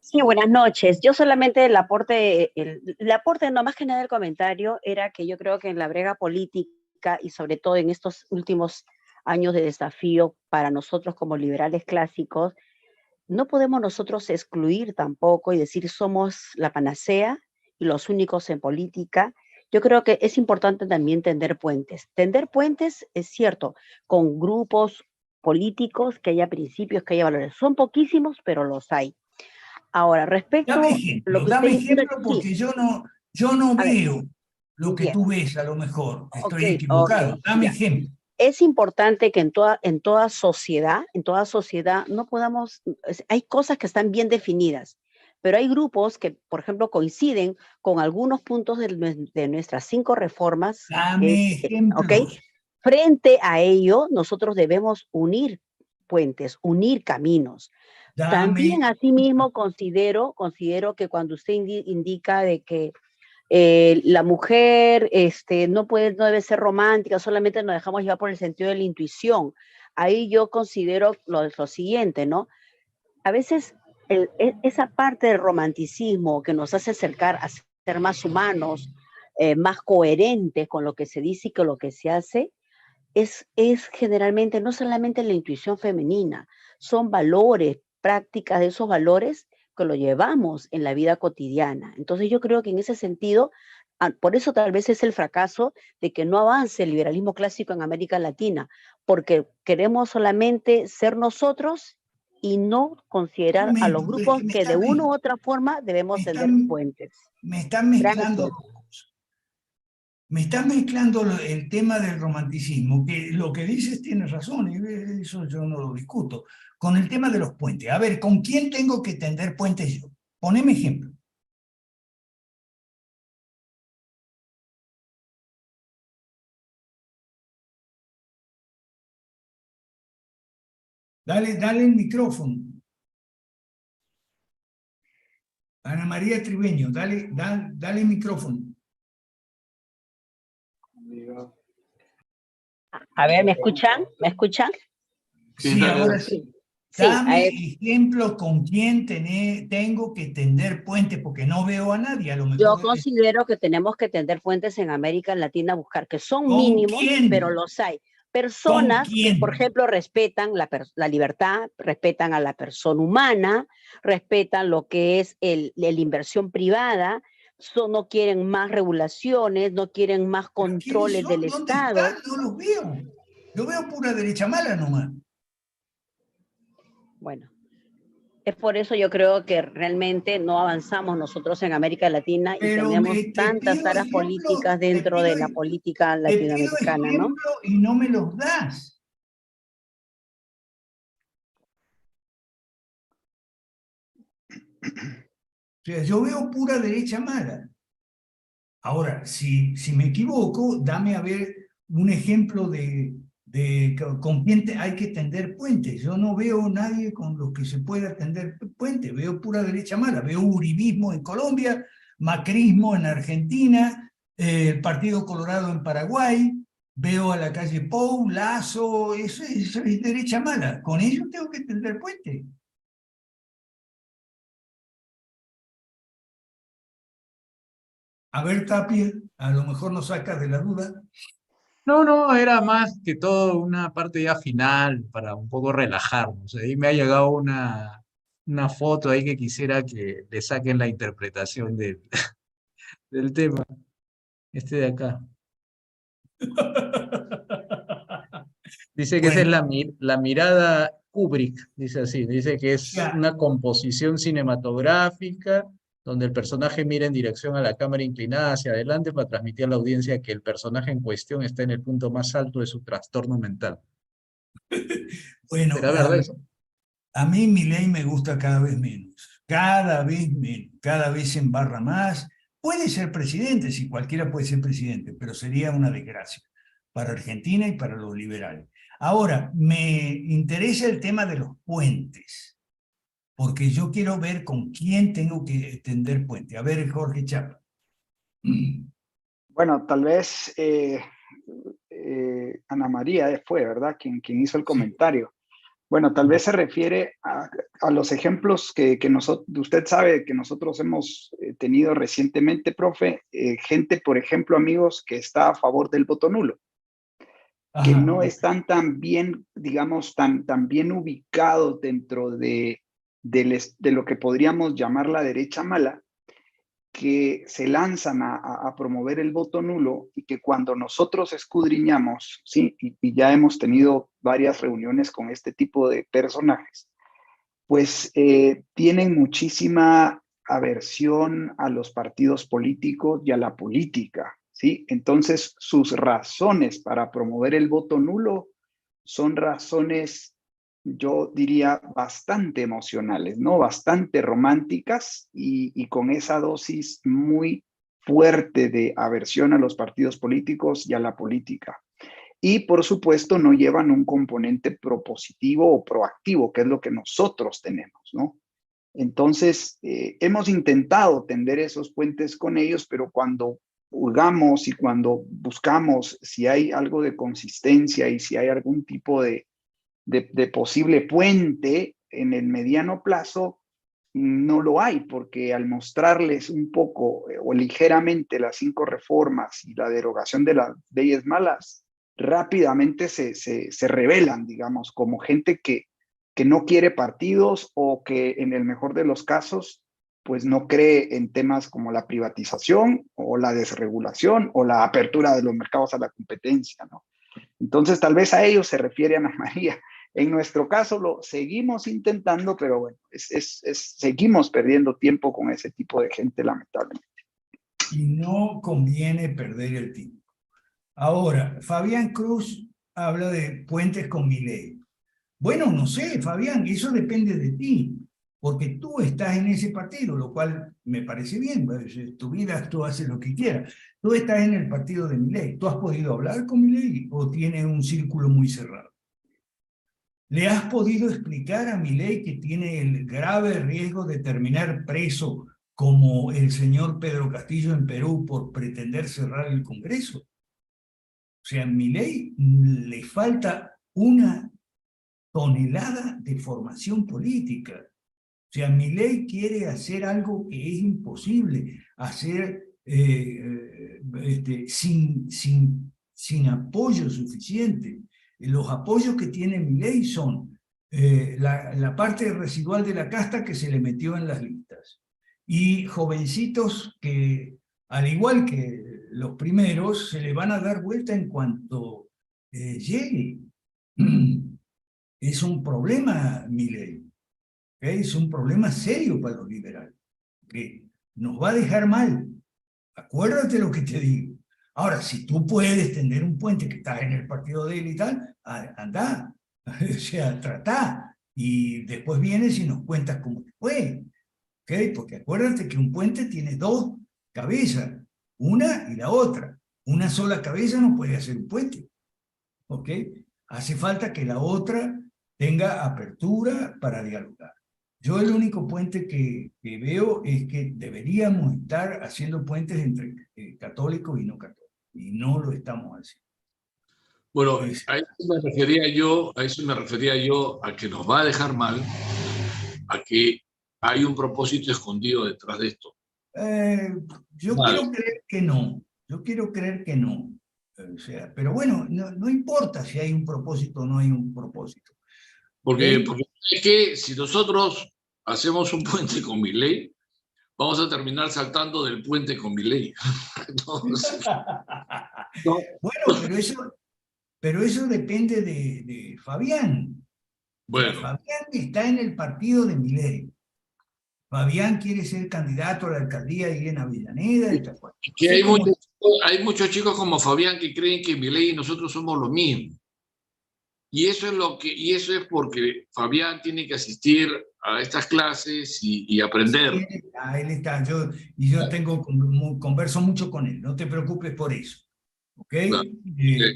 Sí, buenas noches. Yo solamente el aporte, no más que nada el comentario, era que yo creo que en la brega política y sobre todo en estos últimos años de desafío para nosotros como liberales clásicos, no podemos nosotros excluir tampoco y decir somos la panacea y los únicos en política. Yo creo que es importante también tender puentes. Tender puentes es cierto, con grupos políticos, que haya principios, que haya valores. Son poquísimos, pero los hay. Ahora, respecto dame ejemplo porque yo no veo lo que tú ves, a lo mejor. Estoy equivocado. Dame ejemplo. Es importante que en toda sociedad no podamos, hay cosas que están bien definidas, pero hay grupos que, por ejemplo, coinciden con algunos puntos de nuestras 5 reformas. Dame ejemplos. ¿Okay? Frente a ello, nosotros debemos unir puentes, unir caminos. También, asimismo, considero que cuando usted indica de que la mujer no debe ser romántica, solamente nos dejamos llevar por el sentido de la intuición. ahí yo considero lo siguiente, ¿no? A veces esa parte del romanticismo que nos hace acercar a ser más humanos, más coherentes con lo que se dice y con lo que se hace, es generalmente no solamente la intuición femenina, son valores, prácticas de esos valores que lo llevamos en la vida cotidiana. Entonces yo creo que en ese sentido, por eso tal vez es el fracaso de que no avance el liberalismo clásico en América Latina, porque queremos solamente ser nosotros y no considerar a los grupos que de una u otra forma debemos tender puentes. Me están mezclando. Me estás mezclando el tema del romanticismo, que lo que dices tienes razón, y eso yo no lo discuto, con el tema de los puentes. A ver, ¿con quién tengo que tender puentes yo? Poneme ejemplo. Dale el micrófono. Ana María Tribeño, dale el micrófono. A ver, ¿me escuchan? ¿Me escuchan? Sí, ahora sí. Dame ejemplos con quién tengo que tender puentes, porque no veo a nadie. A lo mejor yo considero que tenemos que tender puentes en América Latina, buscar que son mínimos, pero los hay. Personas que, por ejemplo, respetan la libertad, respetan a la persona humana, respetan lo que es la inversión privada, no quieren más regulaciones, no quieren más controles del Estado. No los veo. Yo veo pura derecha mala nomás. Bueno, es por eso yo creo que realmente no avanzamos nosotros en América Latina y tenemos tantas áreas políticas dentro de la política latinoamericana, ¿no? Y no me los das. O sea, yo veo pura derecha mala. Ahora, si me equivoco, dame a ver un ejemplo de con quién hay que tender puentes. Yo no veo nadie con los que se pueda tender puentes. Veo pura derecha mala. Veo uribismo en Colombia, macrismo en Argentina, el Partido Colorado en Paraguay. Veo a la calle Pou, Lazo, eso es derecha mala. Con ellos tengo que tender puentes. A ver, Tapia, a lo mejor nos sacas de la duda. No, era más que todo una parte ya final para un poco relajarnos. Ahí me ha llegado una foto ahí que quisiera que le saquen la interpretación del tema. Este de acá. Dice que esa es la mirada Kubrick, dice así. Dice que es una composición cinematográfica donde el personaje mira en dirección a la cámara inclinada hacia adelante para transmitir a la audiencia que el personaje en cuestión está en el punto más alto de su trastorno mental. Bueno, ¿será verdad eso? A mí Milei me gusta cada vez menos, cada vez se embarra más. Puede ser presidente, si cualquiera puede ser presidente, pero sería una desgracia para Argentina y para los liberales. Ahora, me interesa el tema de los puentes, porque yo quiero ver con quién tengo que tender puente. A ver, Jorge Chapa. Bueno, tal vez Ana María fue, ¿verdad? Quien hizo el comentario. Bueno, tal vez se refiere a los ejemplos que usted sabe que nosotros hemos tenido recientemente, profe, gente, por ejemplo, amigos, que está a favor del voto nulo, que no están tan bien, digamos, tan bien ubicados dentro de lo que podríamos llamar la derecha mala, que se lanzan a promover el voto nulo y que cuando nosotros escudriñamos, ¿sí? Y ya hemos tenido varias reuniones con este tipo de personajes, pues tienen muchísima aversión a los partidos políticos y a la política, ¿sí? Entonces, sus razones para promover el voto nulo son razones, yo diría, bastante emocionales, ¿no? Bastante románticas y con esa dosis muy fuerte de aversión a los partidos políticos y a la política. Y, por supuesto, no llevan un componente propositivo o proactivo, que es lo que nosotros tenemos, ¿no? Entonces, hemos intentado tender esos puentes con ellos, pero cuando hurgamos y cuando buscamos si hay algo de consistencia y si hay algún tipo de de posible puente en el mediano plazo, no lo hay, porque al mostrarles un poco o ligeramente las 5 reformas y la derogación de las leyes malas, rápidamente se revelan, digamos, como gente que no quiere partidos o que en el mejor de los casos pues no cree en temas como la privatización o la desregulación o la apertura de los mercados a la competencia, ¿no? Entonces tal vez a ellos se refiere Ana María. En nuestro caso lo seguimos intentando, pero bueno, seguimos perdiendo tiempo con ese tipo de gente, lamentablemente. Y no conviene perder el tiempo. Ahora, Fabián Cruz habla de puentes con Milei. Bueno, no sé, Fabián, eso depende de ti, porque tú estás en ese partido, lo cual me parece bien, tu vida tú haces lo que quieras. Tú estás en el partido de Milei. ¿Tú has podido hablar con Milei o tienes un círculo muy cerrado? ¿Le has podido explicar a Milei que tiene el grave riesgo de terminar preso como el señor Pedro Castillo en Perú por pretender cerrar el Congreso? O sea, a Milei le falta una tonelada de formación política. O sea, Milei quiere hacer algo que es imposible, hacer sin apoyo suficiente. Los apoyos que tiene Milei son la parte residual de la casta que se le metió en las listas. Y jovencitos que, al igual que los primeros, se le van a dar vuelta en cuanto llegue. Es un problema, Milei. ¿Okay? Es un problema serio para los liberales, que nos va a dejar mal. Acuérdate lo que te digo. Ahora, si tú puedes tender un puente que estás en el partido de él y tal, anda, o sea, trata, y después vienes y nos cuentas cómo te fue. ¿Okay? Porque acuérdate que un puente tiene 2 cabezas, una y la otra. Una sola cabeza no puede hacer un puente. ¿Ok? Hace falta que la otra tenga apertura para dialogar. Yo el único puente que veo es que deberíamos estar haciendo puentes entre católicos y no católicos, y no lo estamos haciendo. Bueno, a eso me refería yo, a que nos va a dejar mal, a que hay un propósito escondido detrás de esto. Yo quiero creer que no, yo quiero creer que no. O sea, pero bueno, no importa si hay un propósito o no hay un propósito. Porque es que si nosotros hacemos un puente con Milei, vamos a terminar saltando del puente con Milei. Entonces, no. Bueno, pero eso depende de Fabián. Bueno. O sea, Fabián está en el partido de Milei. Fabián quiere ser candidato a la alcaldía de Avellaneda. Que hay muchos chicos como Fabián que creen que Milei y nosotros somos lo mismo. Y eso es porque Fabián tiene que asistir a estas clases y aprender. Sí, él está, yo converso mucho con él, no te preocupes por eso. ¿Ok? Claro.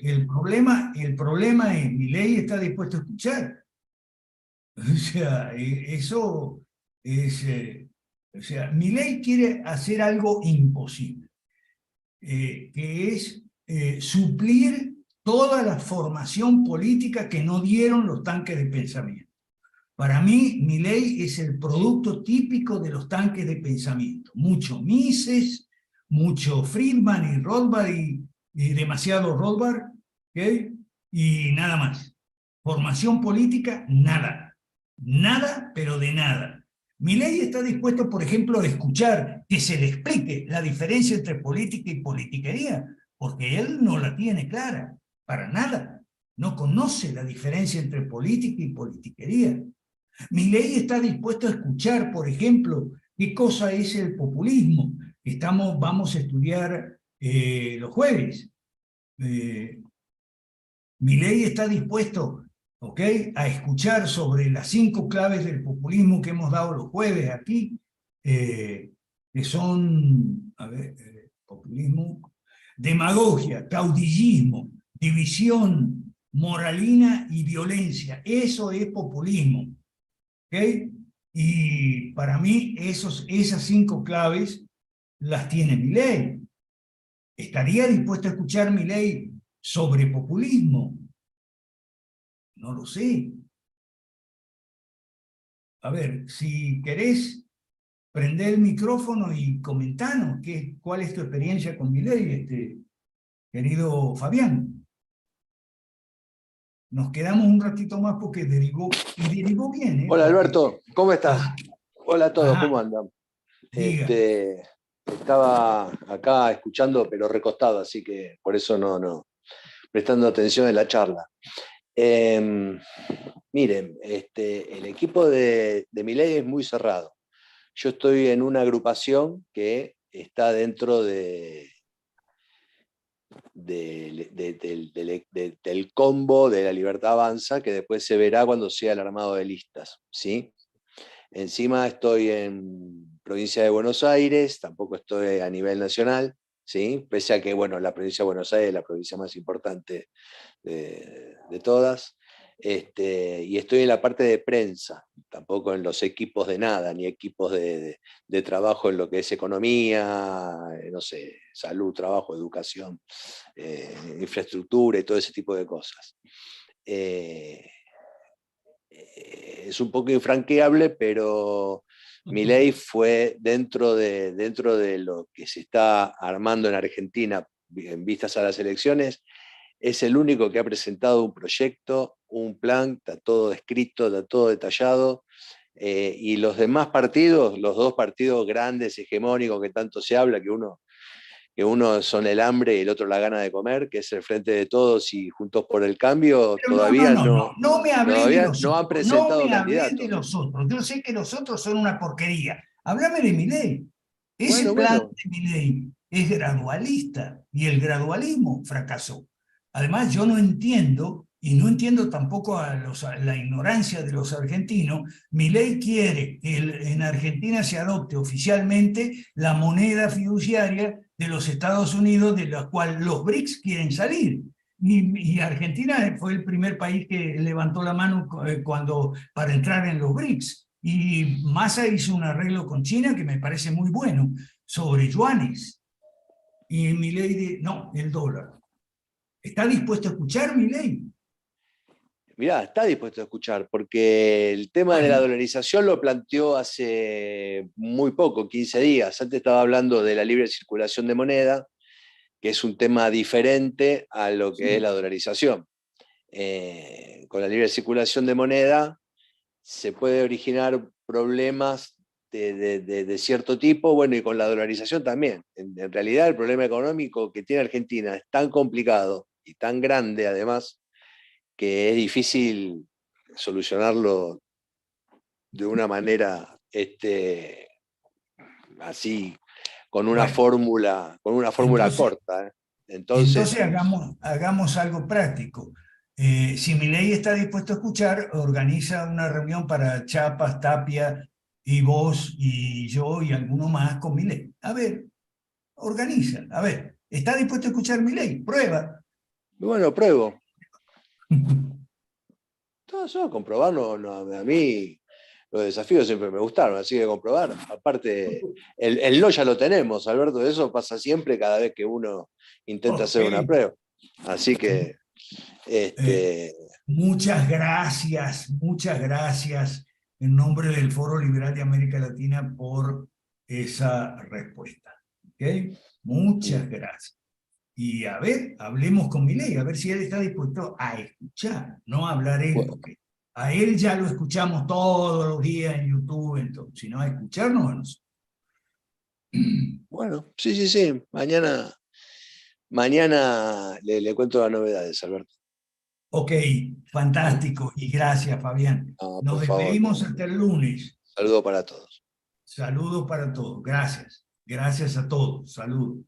El problema es, Milei está dispuesto a escuchar. O sea, eso es, o sea, Milei quiere hacer algo imposible, que es suplir toda la formación política que no dieron los tanques de pensamiento. Para mí, Milei es el producto típico de los tanques de pensamiento. Mucho Mises, mucho Friedman y Rothbard y demasiado Rothbard, ¿okay? Y nada más. Formación política, nada. Nada, pero de nada. Milei está dispuesto, por ejemplo, a escuchar que se le explique la diferencia entre política y politiquería, porque él no la tiene clara, para nada. No conoce la diferencia entre política y politiquería. Milei está dispuesto a escuchar, por ejemplo, qué cosa es el populismo. Vamos a estudiar los jueves. Milei está dispuesto, a escuchar sobre las 5 claves del populismo que hemos dado los jueves aquí, que son, populismo, demagogia, caudillismo, división, moralina y violencia. Eso es populismo. ¿Okay? Y para mí esas 5 claves las tiene Milei. ¿Estaría dispuesto a escuchar Milei sobre populismo? No lo sé. A ver, si querés, prende el micrófono y comentanos cuál es tu experiencia con Milei, querido Fabián. Nos quedamos un ratito más porque derivó bien, ¿eh? Hola Alberto, ¿cómo estás? Hola a todos, Ajá. ¿cómo andan? Diga. Estaba acá escuchando, pero recostado, así que por eso no prestando atención en la charla. Miren, el equipo de Milei es muy cerrado. Yo estoy en una agrupación que está dentro del combo de La Libertad Avanza, que después se verá cuando sea el armado de listas, ¿sí? Encima estoy en provincia de Buenos Aires, tampoco estoy a nivel nacional, ¿sí? Pese a que, bueno, la provincia de Buenos Aires es la provincia más importante de todas. Y estoy en la parte de prensa, tampoco en los equipos de nada, ni equipos de trabajo en lo que es economía, no sé, salud, trabajo, educación, infraestructura y todo ese tipo de cosas. Es un poco infranqueable, pero Milei fue dentro de lo que se está armando en Argentina en vistas a las elecciones, es el único que ha presentado un proyecto, un plan, está todo escrito, está todo detallado, y los demás partidos, los dos partidos grandes, hegemónicos, que tanto se habla, que uno son el hambre y el otro la gana de comer, que es el Frente de Todos y Juntos por el Cambio, Pero todavía no me hablé de los no han otros, no presentado me hablé candidatos. de los otros. Yo sé que los otros son una porquería. Háblame de Milei. Ese Bueno, plan bueno. de Milei es gradualista y el gradualismo fracasó. Además, yo no entiendo, y no entiendo tampoco la ignorancia de los argentinos. Milei quiere que en Argentina se adopte oficialmente la moneda fiduciaria de los Estados Unidos, de la cual los BRICS quieren salir. Y Argentina fue el primer país que levantó la mano para entrar en los BRICS. Y Massa hizo un arreglo con China que me parece muy bueno, sobre yuanes. Y Milei no, el dólar. ¿Está dispuesto a escuchar Milei? Mirá, está dispuesto a escuchar, porque el tema de la dolarización lo planteó hace muy poco, 15 días. Antes estaba hablando de la libre circulación de moneda, que es un tema diferente a lo que es la dolarización. Con la libre circulación de moneda se puede originar problemas de cierto tipo, bueno, y con la dolarización también. En realidad el problema económico que tiene Argentina es tan complicado y tan grande además, que es difícil solucionarlo de una manera así, con una fórmula corta. Entonces hagamos algo práctico. Si Milei está dispuesto a escuchar, organiza una reunión para Chapas, Tapia y vos y yo y alguno más con Milei. A ver, organiza. A ver, ¿está dispuesto a escuchar Milei? Prueba. Bueno, pruebo. Todo eso, comprobarlo, a mí los desafíos siempre me gustaron, así que comprobar. Aparte, el no ya lo tenemos, Alberto, eso pasa siempre cada vez que uno intenta hacer una prueba. Así que... muchas gracias en nombre del Foro Liberal de América Latina por esa respuesta. ¿Okay? Muchas gracias. Y a ver, hablemos con Milei, a ver si él está dispuesto a escuchar, no a hablar él, porque a él ya lo escuchamos todos los días en YouTube, entonces, sino a escucharnos a nosotros. Bueno, sí. Mañana le cuento las novedades, Alberto. Ok, fantástico, y gracias, Fabián. Nos despedimos hasta el lunes. Saludos para todos. Saludos para todos, gracias. Gracias a todos, saludos.